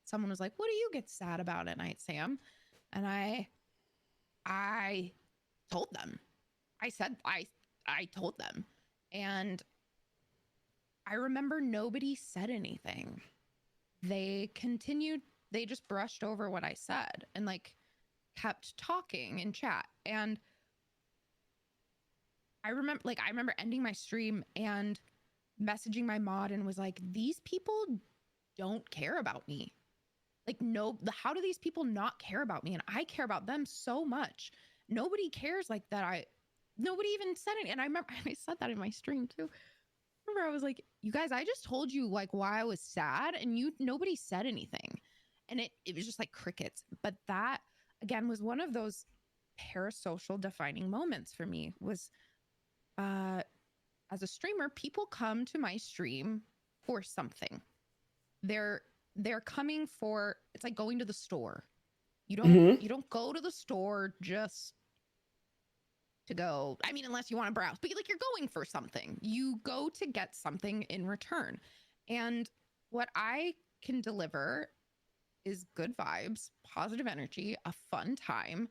Someone was like, what do you get sad about at night, Sam? And I told them. I said, I told them. And I remember nobody said anything. They continued, they just brushed over what I said and like kept talking in chat. And I remember ending my stream and messaging my mod and was like, these people don't care about me. Like, no, how do these people not care about me? And I care about them so much. Nobody cares like that. Nobody even said it. And I remember I said that in my stream too. I remember I was like, you guys, I just told you like why I was sad and nobody said anything. And it was just like crickets. But that again was one of those parasocial defining moments for me was as a streamer, people come to my stream for something. They're coming for, it's like going to the store. You don't go to the store just to go. I mean, unless you want to browse, but like you're going for something. You go to get something in return. And what I can deliver is good vibes, positive energy, a fun time.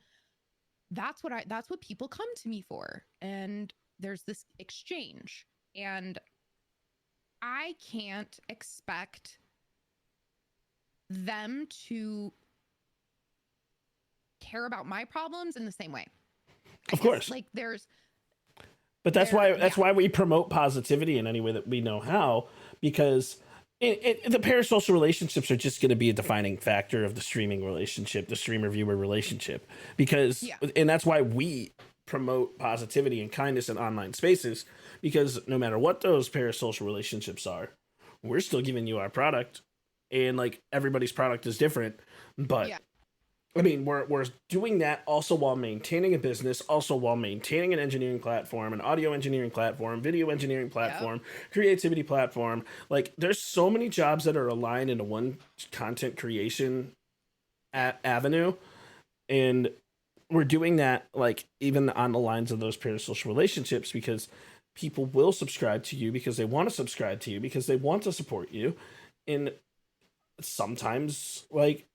That's what people come to me for. And there's this exchange. And I can't expect them to care about my problems in the same way. Of course. Like but that's why we promote positivity in any way that we know how, because the parasocial relationships are just going to be a defining factor of the streaming relationship, the streamer viewer relationship, because and that's why we promote positivity and kindness in online spaces, because no matter what those parasocial relationships are, we're still giving you our product, and like everybody's product is different, but I mean, we're doing that also while maintaining a business, also while maintaining an engineering platform, an audio engineering platform, video engineering platform, creativity platform. Like, there's so many jobs that are aligned into one content creation avenue, and we're doing that like even on the lines of those parasocial relationships, because people will subscribe to you because they want to subscribe to you, because they want to support you, and sometimes like,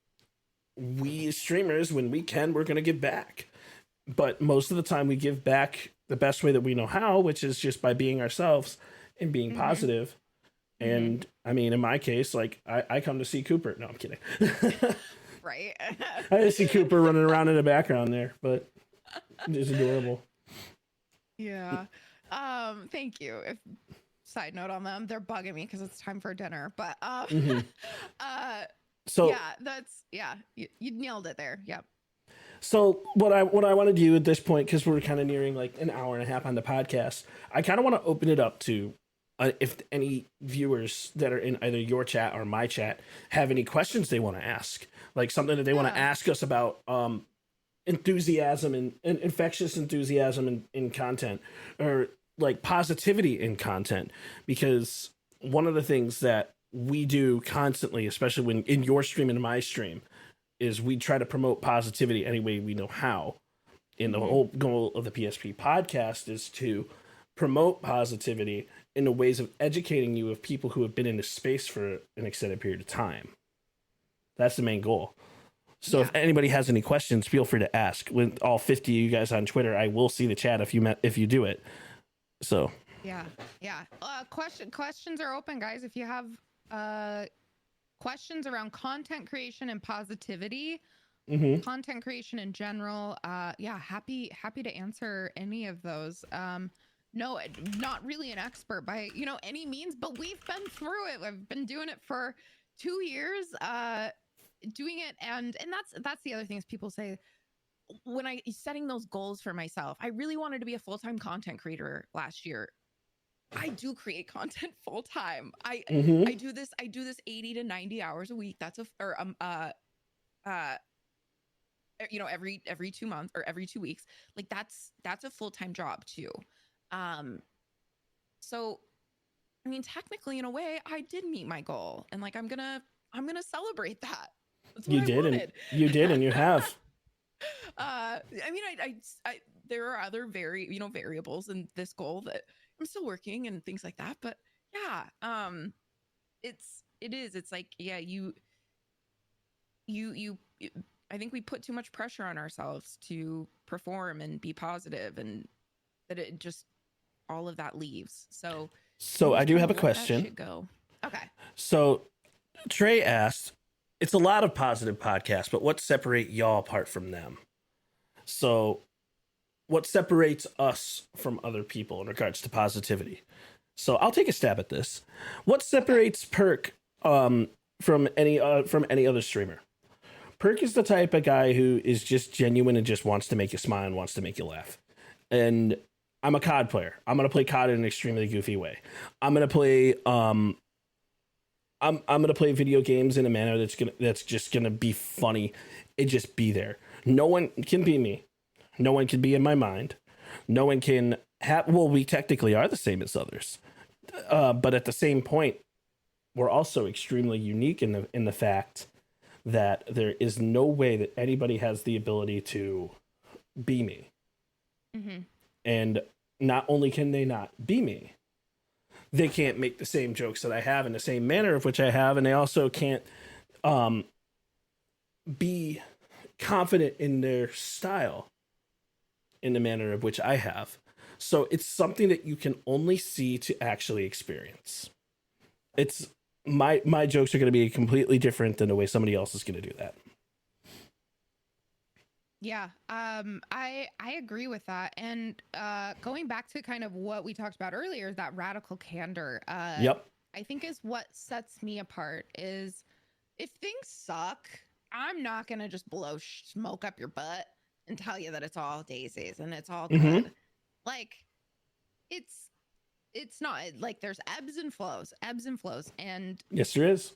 we streamers, when we can, we're going to give back. But most of the time we give back the best way that we know how, which is just by being ourselves and being positive. And I mean, in my case, like I come to see Cooper. No, I'm kidding. Right. I just see Cooper running around in the background there, but it's adorable. Yeah. Thank you. Side note on them, they're bugging me because it's time for dinner. But so yeah, you nailed it there. Yep. So what I want to do at this point, because we're kind of nearing like an hour and a half on the podcast, I kind of want to open it up to if any viewers that are in either your chat or my chat have any questions they want to ask, like something that they want to ask us about enthusiasm and infectious enthusiasm in content, or like positivity in content, because one of the things that we do constantly, especially when in your stream and my stream, is we try to promote positivity any way we know how. And the whole goal of the PSP podcast is to promote positivity in the ways of educating you of people who have been in this space for an extended period of time. That's the main goal. So if anybody has any questions, feel free to ask. With all 50 of you guys on Twitter, I will see the chat if you do it. So yeah. Questions are open, guys. If you have questions around content creation and positivity, content creation in general, happy to answer any of those. No, not really an expert by any means, but we've been through it. I've been doing it for 2 years, doing it, and that's the other thing is people say, when I setting those goals for myself, I really wanted to be a full-time content creator last year. I do create content full time. I do this 80 to 90 hours a week. That's every 2 months or every 2 weeks. Like that's a full-time job too. So I mean, technically in a way I did meet my goal, and like I'm going to celebrate that. That's what you did and you have. I mean, I there are other variables in this goal that I'm still working and things like that, but yeah, it's like, yeah, you I think we put too much pressure on ourselves to perform and be positive, and that it just all of that leaves. So So I do have a question. Go. Okay. So Trey asked, it's a lot of positive podcasts, but what separate y'all apart from them? So what separates us from other people in regards to positivity? So I'll take a stab at this. What separates Perk from any other streamer? Perk is the type of guy who is just genuine and just wants to make you smile and wants to make you laugh. And I'm a COD player. I'm gonna play COD in an extremely goofy way. I'm gonna play I'm gonna play video games in a manner that's just gonna be funny and just be there. No one can be me. No one can be in my mind. No one can have. Well, we technically are the same as others, but at the same point, we're also extremely unique in the fact that there is no way that anybody has the ability to be me. Mm-hmm. And not only can they not be me, they can't make the same jokes that I have in the same manner of which I have, and they also can't be confident in their style in the manner of which I have. So it's something that you can only see to actually experience. It's my jokes are going to be completely different than the way somebody else is going to do that. Yeah, I agree with that. And going back to kind of what we talked about earlier, that radical candor. Yep. I think is what sets me apart is if things suck, I'm not gonna just blow smoke up your butt and tell you that it's all daisies and it's all good. Mm-hmm. Like it's not like there's ebbs and flows, and Yes, there is.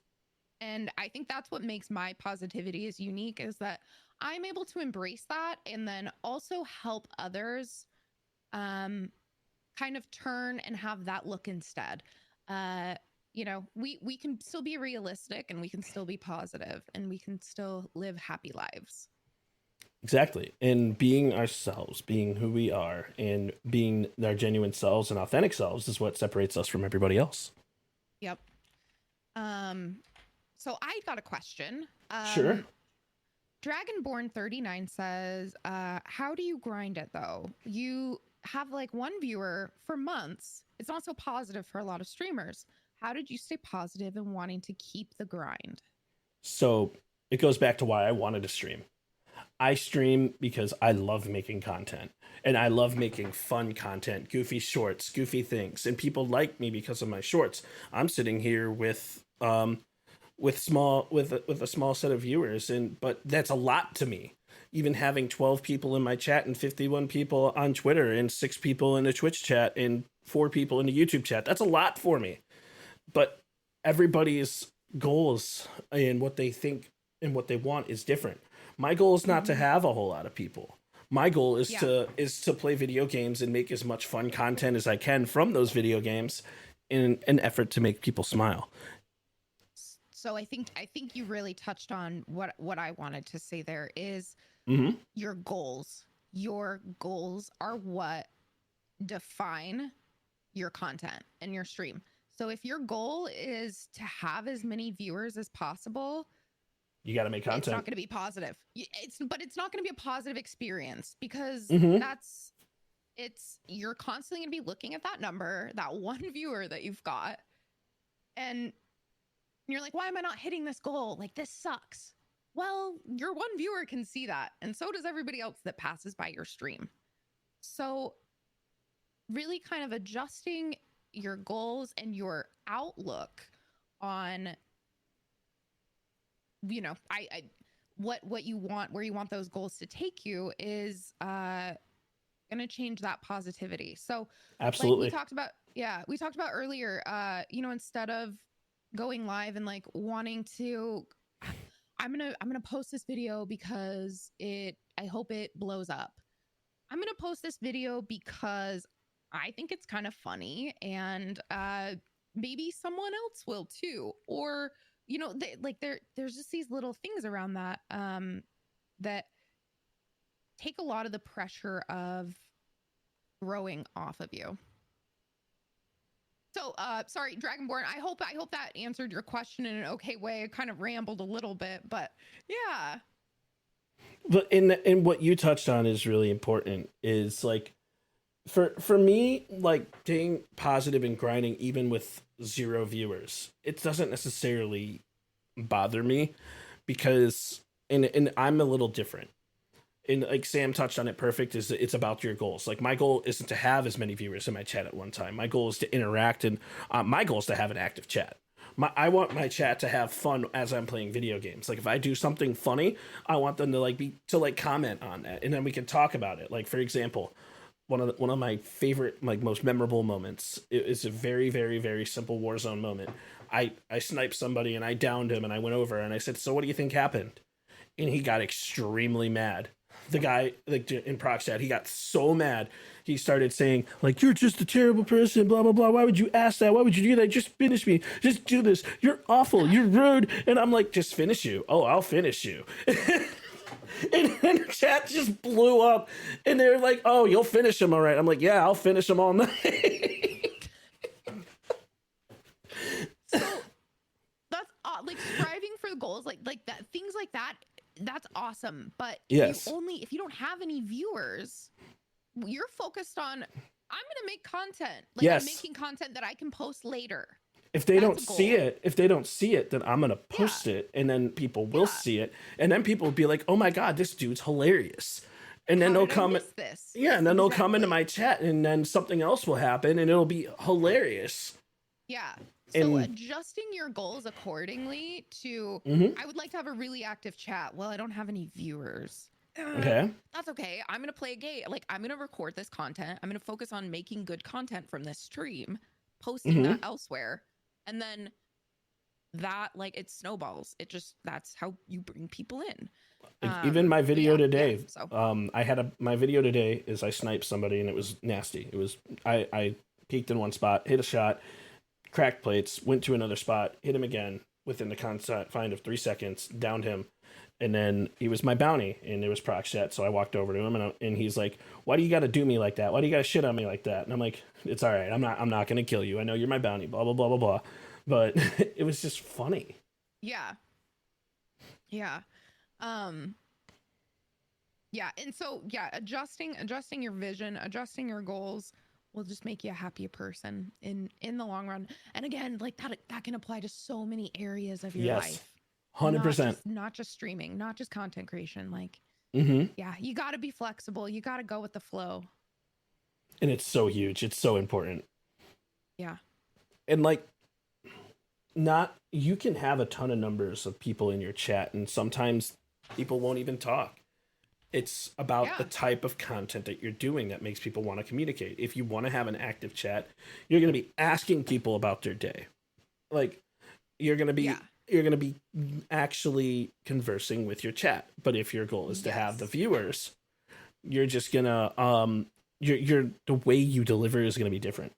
and I think that's what makes my positivity is unique is that I'm able to embrace that and then also help others kind of turn and have that look instead. You know, we can still be realistic and we can still be positive and we can still live happy lives. Exactly. And being ourselves, being who we are, and being our genuine selves and authentic selves is what separates us from everybody else. Yep. So I got a question. Sure. Dragonborn39 says, how do you grind it though? You have like one viewer for months. It's not so positive for a lot of streamers. How did you stay positive and wanting to keep the grind? So it goes back to why I wanted to stream. I stream because I love making content and I love making fun content, goofy shorts, goofy things. And people like me because of my shorts. I'm sitting here with a small set of viewers, but that's a lot to me. Even having 12 people in my chat and 51 people on Twitter and 6 people in the Twitch chat and 4 people in the YouTube chat. That's a lot for me. But everybody's goals and what they think and what they want is different. My goal is not to have a whole lot of people. My goal is to play video games and make as much fun content as I can from those video games in an effort to make people smile. So I think you really touched on what I wanted to say there is your goals. Your goals are what define your content and your stream. So if your goal is to have as many viewers as possible, you got to make content. It's not going to be positive. But it's not going to be a positive experience because you're constantly going to be looking at that number, that one viewer that you've got, and you're like, why am I not hitting this goal? Like, this sucks. Well, your one viewer can see that, and so does everybody else that passes by your stream. So really kind of adjusting your goals and your outlook on, you know, what you want, where you want those goals to take you is going to change that positivity. So absolutely, like we talked about earlier, you know, instead of going live and like wanting to, I'm gonna post this video because I hope it blows up. I'm gonna post this video because I think it's kind of funny and maybe someone else will too. Or, you know, there's just these little things around that that take a lot of the pressure of growing off of you. So, sorry, Dragonborn, I hope that answered your question in an okay way. I kind of rambled a little bit, but yeah. But in what you touched on is really important, is like For me, like staying positive and grinding even with 0 viewers, it doesn't necessarily bother me because and I'm a little different. And like Sam touched on it perfect, is it's about your goals. Like my goal isn't to have as many viewers in my chat at one time. My goal is to interact, and my goal is to have an active chat. I want my chat to have fun as I'm playing video games. Like if I do something funny, I want them to comment on that, and then we can talk about it. Like for example, one of my favorite, like most memorable moments is a very, very, very simple Warzone moment. I sniped somebody and I downed him, and I went over and I said, "So what do you think happened?" And he got extremely mad. The guy, like in proc chat, he got so mad. He started saying, like, "You're just a terrible person, blah, blah, blah. Why would you ask that? Why would you do that? Just finish me. Just do this. You're awful. You're rude." And I'm like, "Just finish you. Oh, I'll finish you." And the chat just blew up. And they're like, "Oh, you'll finish him all right." I'm like, "Yeah, I'll finish him all night." So that's like striving for goals, like that, things like that. That's awesome. But yes, if you don't have any viewers, you're focused on, I'm gonna make content. Like yes. I'm making content that I can post later. If they don't see it, then I'm gonna post it, and then people will see it, and then people will be like, "Oh my god, this dude's hilarious." And then they'll come, and then they'll come into my chat, and then something else will happen, and it'll be hilarious. Yeah. So adjusting your goals accordingly to, I would like to have a really active chat. Well, I don't have any viewers. Okay. That's okay. I'm going to play a game. Like, I'm going to record this content. I'm going to focus on making good content from this stream, posting that elsewhere. And then that, like, it snowballs. That's how you bring people in. Even my video today, so. my video today is I sniped somebody and it was nasty. It was, I peeked in one spot, hit a shot, cracked plates, went to another spot, hit him again within the confine of 3 seconds, downed him, and then he was my bounty, and it was proc chat, so I walked over to him, and he's like, "Why do you got to do me like that? Why do you got to shit on me like that?" And I'm like, "It's all right. I'm not going to kill you. I know you're my bounty, blah, blah, blah, blah, blah." But it was just funny. Yeah. Yeah. Yeah. And so, yeah, adjusting your vision, adjusting your goals will just make you a happier person in the long run. And again, like that can apply to so many areas of your life. 100%. Not just streaming, not just content creation. Like, yeah, you got to be flexible. You got to go with the flow. And it's so huge. It's so important. Yeah. And like, you can have a ton of numbers of people in your chat, and sometimes people won't even talk. It's about the type of content that you're doing that makes people want to communicate. If you want to have an active chat, you're going to be asking people about their day. Like you're going to be actually conversing with your chat. But if your goal is to have the viewers, you're just going to the way you deliver is going to be different.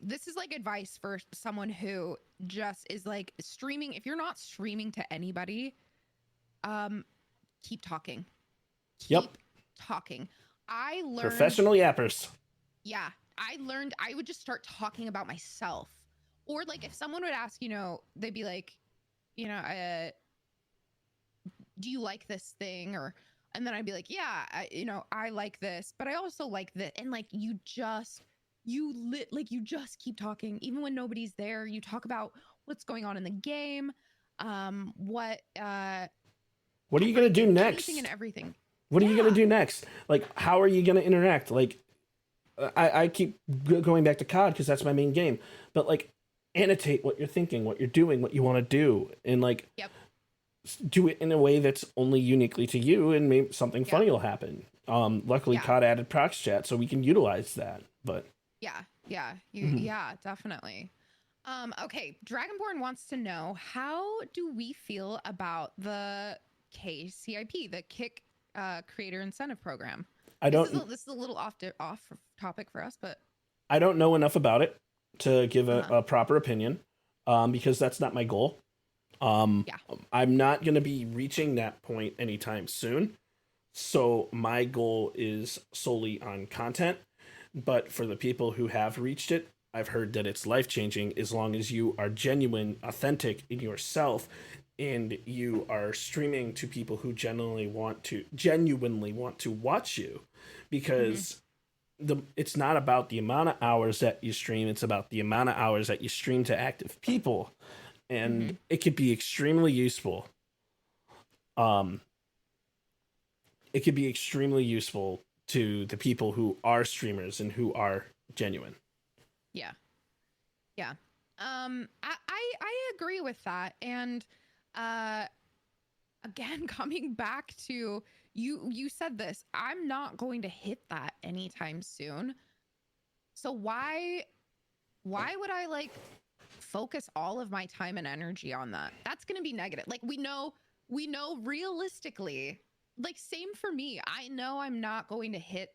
This is like advice for someone who just is like streaming. If you're not streaming to anybody, keep talking. Keep talking. I learned professional yappers. Yeah. I learned I would just start talking about myself. Or like if someone would ask, they'd be like, do you like this thing? And then I'd be like, yeah, I like this, but I also like that. And like, you just keep talking, even when nobody's there. You talk about what's going on in the game. What are you going to do next? Anything and everything. What are you going to do next? Like, how are you going to interact? Like, I keep going back to COD because that's my main game, but like, annotate what you're thinking, what you're doing, what you want to do, and like, do it in a way that's only uniquely to you, and maybe something funny will happen. Luckily, COD added prox chat, so we can utilize that. But definitely. Okay, Dragonborn wants to know, how do we feel about the KCIP, the Kick Creator Incentive Program? This is a little off topic for us, but I don't know enough about it to give a proper opinion, because that's not my goal. I'm not going to be reaching that point anytime soon. So my goal is solely on content. But for the people who have reached it, I've heard that it's life-changing as long as you are genuine, authentic in yourself, and you are streaming to people who genuinely want to watch you, because it's not about the amount of hours that you stream, it's about the amount of hours that you stream to active people, and it could be extremely useful. It could be extremely useful to the people who are streamers and who are genuine. Yeah. I agree with that. And again, coming back to you said this, I'm not going to hit that anytime soon. So why would I like focus all of my time and energy on that? That's going to be negative. Like we know realistically, like same for me. I know I'm not going to hit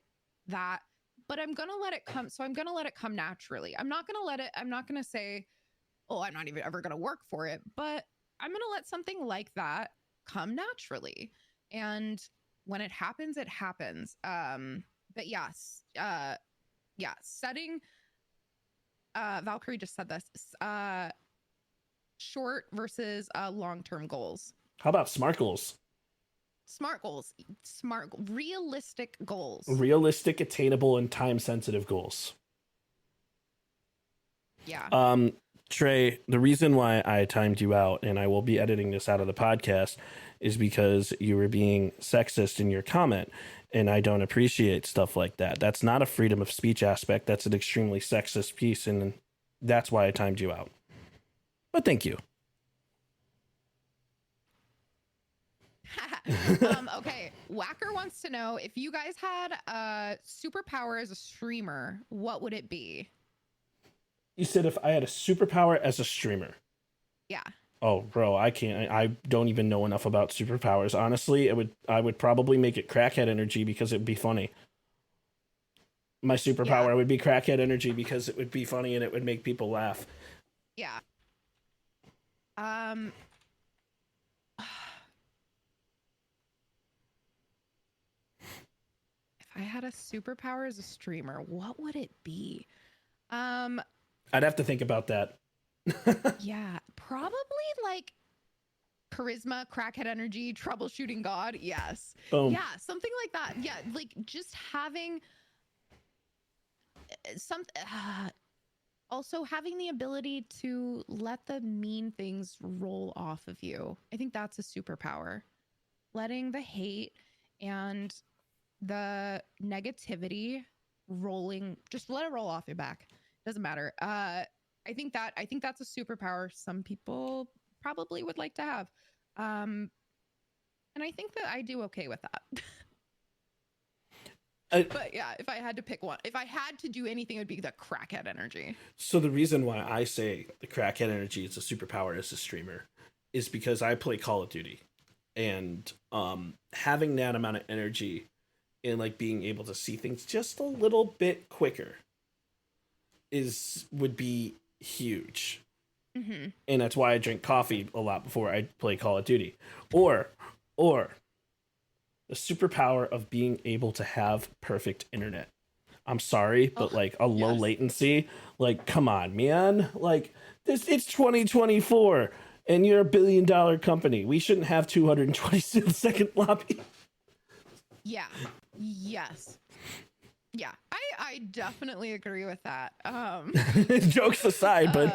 that, but I'm going to let it come. So I'm going to let it come naturally. I'm not going to say, oh, I'm not even ever going to work for it, but I'm going to let something like that come naturally. And when it happens, it happens. But yes, setting, Valkyrie just said this, short versus long-term goals. How about SMART goals? Realistic goals. Realistic, attainable, and time-sensitive goals. Yeah. Trey, the reason why I timed you out, and I will be editing this out of the podcast, is because you were being sexist in your comment, and I don't appreciate stuff like that. That's not a freedom of speech aspect. That's an extremely sexist piece, and that's why I timed you out. But thank you. Okay, Whacker wants to know, if you guys had a superpower as a streamer, what would it be? You said if I had a superpower as a streamer. Yeah. Oh, bro, I can't. I don't even know enough about superpowers. Honestly, I would probably make it crackhead energy because it'd be funny. My superpower would be crackhead energy because it would be funny and it would make people laugh. Yeah. If I had a superpower as a streamer, what would it be? I'd have to think about that. Yeah, probably like charisma, crackhead energy, troubleshooting god. Yes. Boom. Yeah, something like that. Yeah, like just having also having the ability to let the mean things roll off of you. I think that's a superpower. Letting the hate and the negativity rolling, just let it roll off your back. Doesn't matter. I think that's a superpower some people probably would like to have. And I think that I do okay with that. But yeah, if I had to pick one, if I had to do anything, it would be the crackhead energy. So the reason why I say the crackhead energy is a superpower as a streamer is because I play Call of Duty, and having that amount of energy and like being able to see things just a little bit quicker would be huge. Mm-hmm. And that's why I drink coffee a lot before I play Call of Duty. Or the superpower of being able to have perfect internet. I'm sorry, but like a low latency, like, come on, man. Like it's 2024 and you're $1 billion company. We shouldn't have 226-second lobby. Yeah. Yes. Yeah, I definitely agree with that. Jokes aside, but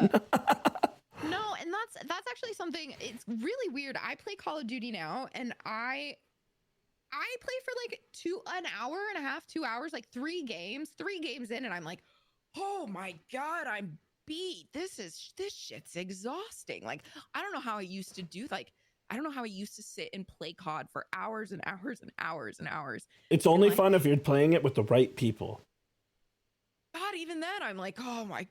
no, and that's actually something. It's really weird. I play Call of Duty now, and I play for like an hour and a half, 2 hours, like three games in, and I'm like, oh my god, I'm beat. This shit's exhausting. Like, I don't know how I used to do. Like, I don't know how I used to sit and play COD for hours and hours and hours and hours. It's only fun if you're playing it with the right people. God, even then, I'm like, oh my,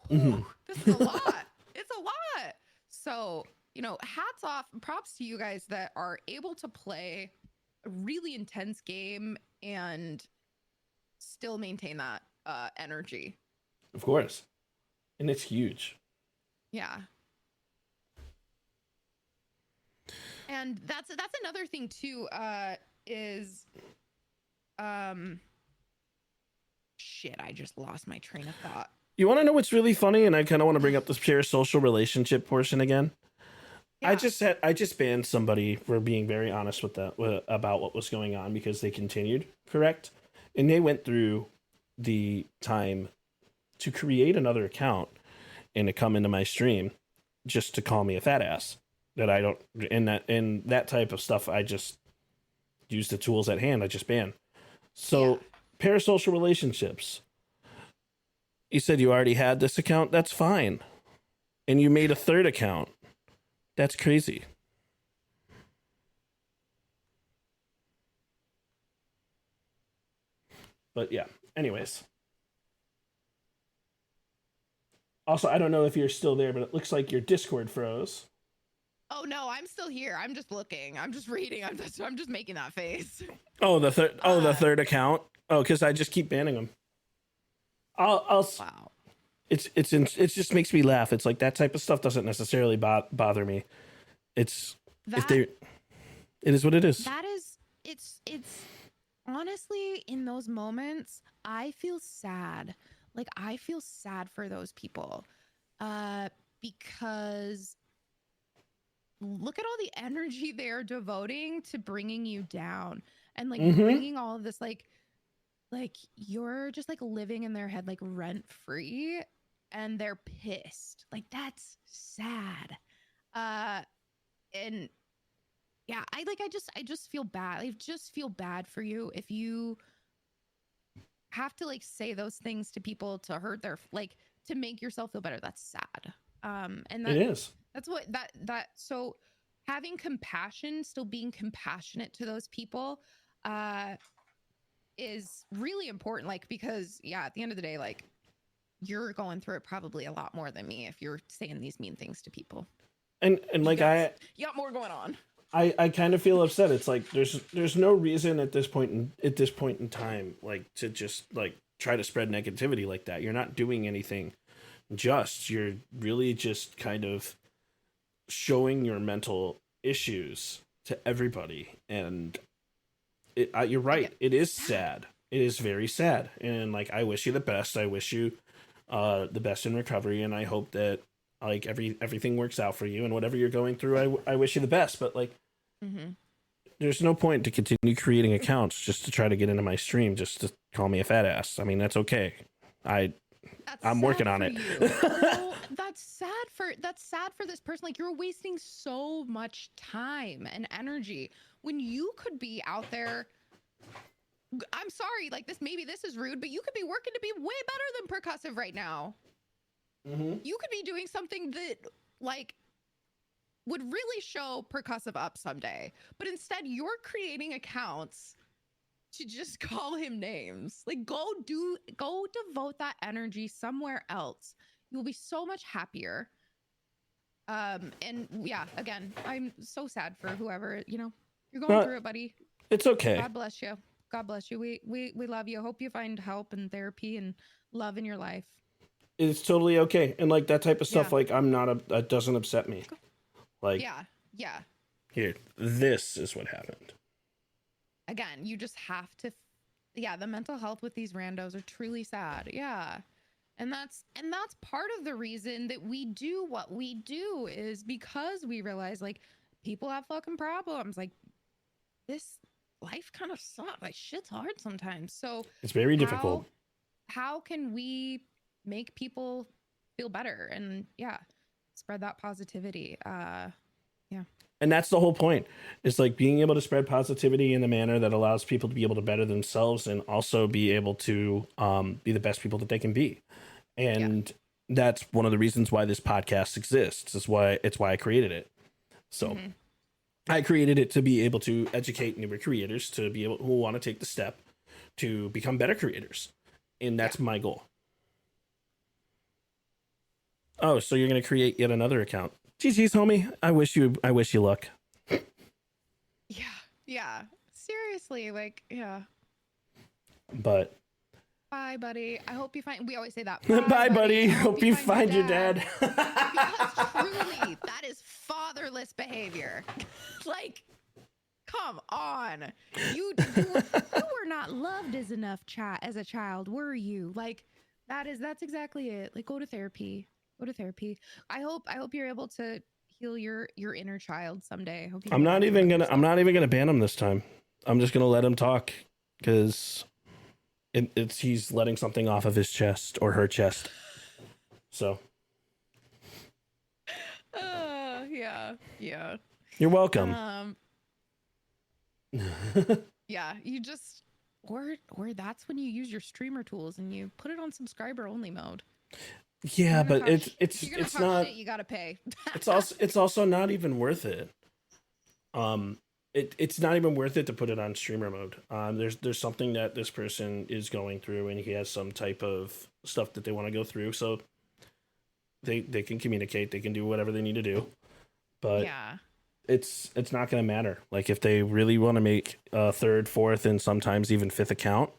this is a lot. It's a lot. So, hats off, props to you guys that are able to play a really intense game and still maintain that energy. Of course. And it's huge. Yeah. And that's another thing too, is shit, I just lost my train of thought. You want to know what's really funny? And I kind of want to bring up this parasocial relationship portion again. I just banned somebody for being very honest with about what was going on because they continued, correct? And they went through the time to create another account and to come into my stream just to call me a fat ass. That I don't, in that type of stuff, I just use the tools at hand. I just ban. So parasocial relationships. You said you already had this account. That's fine. And you made a third account. That's crazy. But yeah, anyways. Also, I don't know if you're still there, but it looks like your Discord froze. Oh no, I'm still here. I'm just looking. I'm just reading. I'm just making that face. Oh, the third account. Oh, because I just keep banning them. I'll. Wow. It just makes me laugh. It's like that type of stuff doesn't necessarily bother me. It is what it is. That is, it's honestly, in those moments, I feel sad. Like, I feel sad for those people, because look at all the energy they're devoting to bringing you down and like bringing all of this, like you're just like living in their head, like rent free, and they're pissed. Like, that's sad. And yeah, I just feel bad. I just feel bad for you if you have to like say those things to people to hurt their, like, to make yourself feel better. That's sad. And it is. That's what so having compassion, still being compassionate to those people, is really important. Like, because at the end of the day, like, you're going through it probably a lot more than me if you're saying these mean things to people. And like you got more going on. I kind of feel upset. It's like there's no reason at this point in time, like, to just like try to spread negativity like that. You're not doing anything. You're really just kind of showing your mental issues to everybody, and you're right. It is sad. It is very sad, and like, I wish you the best. I wish you the best in recovery, and I hope that like everything works out for you, and whatever you're going through, I wish you the best. But like, there's no point to continue creating accounts just to try to get into my stream, just to call me a fat ass. I mean, that's okay. I'm working on it. Well, that's sad for this person. Like, you're wasting so much time and energy when you could be out there. I'm sorry, like, maybe this is rude, but you could be working to be way better than percussive right now. You could be doing something that, like, would really show percussive up someday, but instead you're creating accounts to just call him names. Like, go devote that energy somewhere else. You'll be so much happier. And yeah, again, I'm so sad for whoever, you're going through it, buddy. It's okay. God bless you. God bless you. We love you. Hope you find help and therapy and love in your life. It's totally okay. And like, that type of stuff, like, that doesn't upset me. Like, yeah. Here, this is what happened. Again, you just have to, the mental health with these randos are truly sad. Yeah. And that's part of the reason that we do what we do, is because we realize, like, people have fucking problems. Like, this life kind of sucks. Like, shit's hard sometimes. So it's very difficult. How can we make people feel better and spread that positivity? And that's the whole point. It's like being able to spread positivity in a manner that allows people to be able to better themselves and also be able to be the best people that they can be. And that's one of the reasons why this podcast exists. It's why I created it. So I created it to be able to educate newer creators, to be able, who want to take the step to become better creators. And that's my goal. Oh, so you're going to create yet another account. GG's, homie. I wish you luck. Yeah. Seriously, like, But bye, buddy. I hope you find. We always say that. Bye, buddy. Hope you find your dad. Because truly, that is fatherless behavior. Like, come on. You were not loved as a child, were you? Like, that's exactly it. Like, go to therapy. I hope you're able to heal your inner child someday. I hope you I'm get not back to even loving gonna. I'm yourself. not even gonna ban him this time. I'm just gonna let him talk because it's he's letting something off of his chest or her chest. So Yeah. you're welcome. Yeah, you just or that's when you use your streamer tools and you put it on subscriber only mode. Yeah, but If it's you're gonna it's talk not. shit, you gotta pay. It's also not even worth it. It's not even worth it to put it on streamer mode. There's something that this person is going through, and he has some type of stuff that they want to go through. So they can communicate, they can do whatever they need to do, but Yeah. it's not going to matter. Like if they really want to make a third, fourth, and sometimes even fifth account,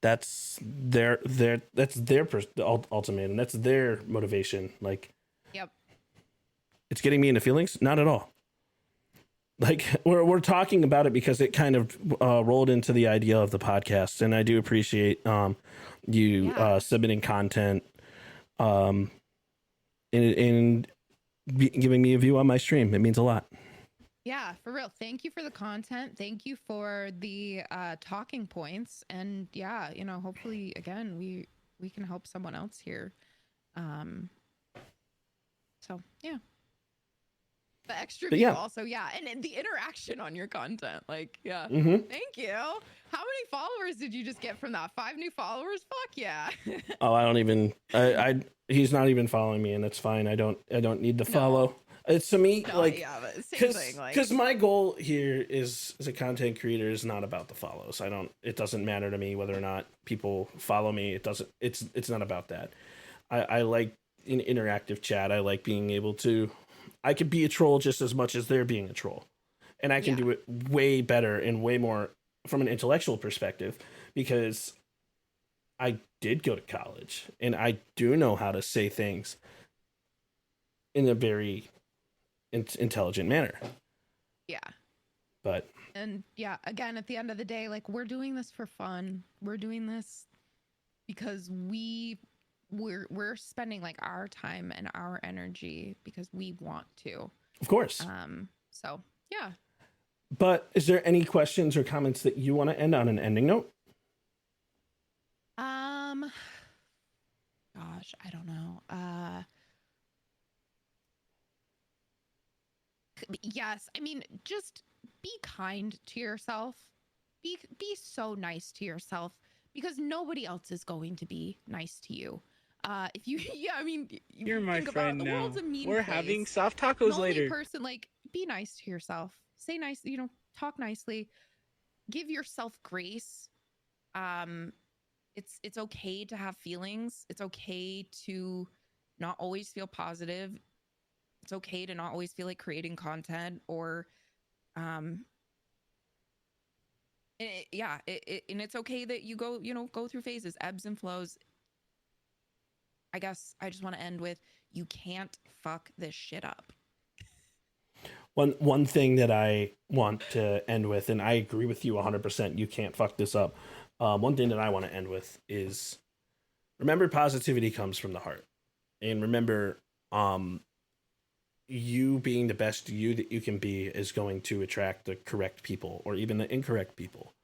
that's their ultimatum. That's their motivation. Like, Yep. it's getting me into feelings? Not at all. Like we're talking about it because it kind of rolled into the idea of the podcast, and I do appreciate you submitting content and giving me a view on my stream. It means a lot. Yeah, for real. Thank you for the content. Thank you for the talking points. And yeah, hopefully again we can help someone else here. So yeah. The extra view also, yeah. And the interaction on your content. Like, yeah. Mm-hmm. Thank you. How many followers did you just get from that? 5 new followers? Fuck yeah. Oh, I don't even he's not even following me, and that's fine. I don't need to follow. It's to me like but same thing. Like, because my goal here is as a content creator is not about the follows. It doesn't matter to me whether or not people follow me. It's not about that. I like an interactive chat. I like being able to, I could be a troll just as much as they're being a troll, and I can do it way better and way more from an intellectual perspective because I did go to college and I do know how to say things in a very intelligent manner. Yeah. But and yeah, again, at the end of the day, like we're doing this for fun. We're doing this because we're spending like our time and our energy because we want to. Of course. So yeah. But is there any questions or comments that you want to end on an ending note? Gosh, I don't know. Yes, I mean, just be kind to yourself. Be so nice to yourself because nobody else is going to be nice to you. If you, I mean, you're my friend the now. world's a mean We're place. having soft tacos later. Person, like, be nice to yourself. Say nice, talk nicely. Give yourself grace. It's okay to have feelings. It's okay to not always feel positive. It's okay to not always feel like creating content or, and it's okay that you go through phases, ebbs and flows. I guess I just want to end with, you can't fuck this shit up. One thing that I want to end with, and I agree with you 100%, you can't fuck this up. One thing that I want to end with is, remember, positivity comes from the heart. And remember, you being the best you that you can be is going to attract the correct people or even the incorrect people.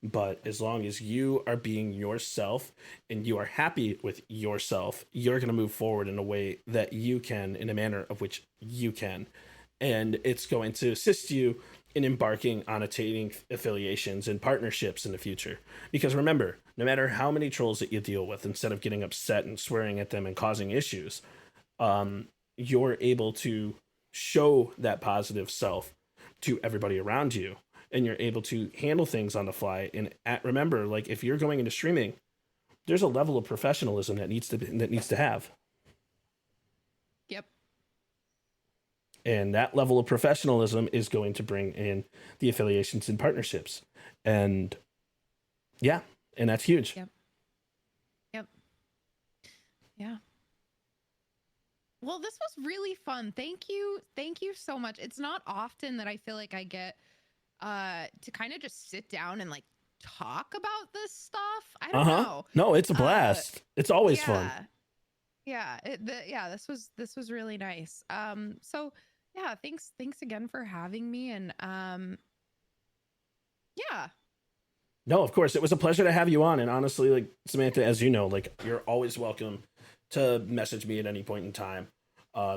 But as long as you are being yourself and you are happy with yourself, you're going to move forward in a way that you can, in a manner of which you can. And it's going to assist you in embarking on attaining affiliations and partnerships in the future. Because remember, no matter how many trolls that you deal with, instead of getting upset and swearing at them and causing issues, you're able to show that positive self to everybody around you. And you're able to handle things on the fly. And remember, like, if you're going into streaming, there's a level of professionalism that needs to have. Yep. And that level of professionalism is going to bring in the affiliations and partnerships. And yeah, and that's huge. Yep. Yeah. Well, this was really fun. Thank you so much. It's not often that I feel like I get to kind of just sit down and like talk about this stuff. I don't know. No, it's a blast. It's always fun. Yeah, this was really nice. So yeah, thanks again for having me, and yeah. No, of course. It was a pleasure to have you on. And honestly, like Samantha, as you know, like you're always welcome to message me at any point in time.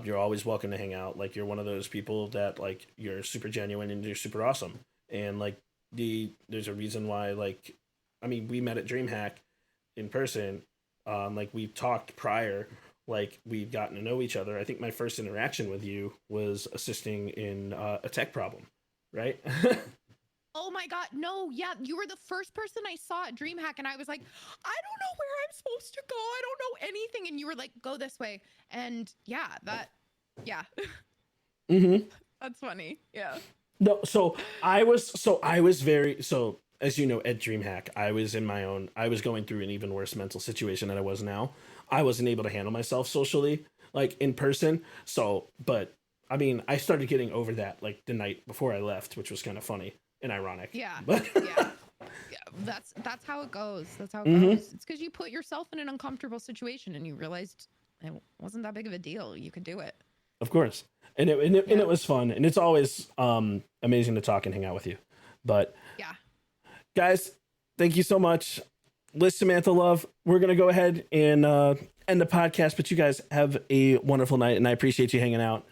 You're always welcome to hang out. Like you're one of those people that like you're super genuine and you're super awesome. And like there's a reason why like I mean we met at DreamHack in person. Like we talked prior, like we've gotten to know each other. I think my first interaction with you was assisting in a tech problem, right? Oh my God, no, yeah, you were the first person I saw at DreamHack, and I was like, I don't know where I'm supposed to go. I don't know anything, and you were like, go this way, and yeah, Mm-hmm. that's funny, yeah. No, I was very as you know at DreamHack, I was going through an even worse mental situation than I was now. I wasn't able to handle myself socially, like in person. But I mean, I started getting over that like the night before I left, which was kind of funny and ironic. Yeah, But yeah. That's how it goes. That's how it Mhm. goes. It's because you put yourself in an uncomfortable situation and you realized it wasn't that big of a deal. You could do it. of course, and it was fun, and it's always amazing to talk and hang out with you. But Yeah. guys, thank you so much. Liz, Samantha, love. We're gonna go ahead and end the podcast, but you guys have a wonderful night, and I appreciate you hanging out.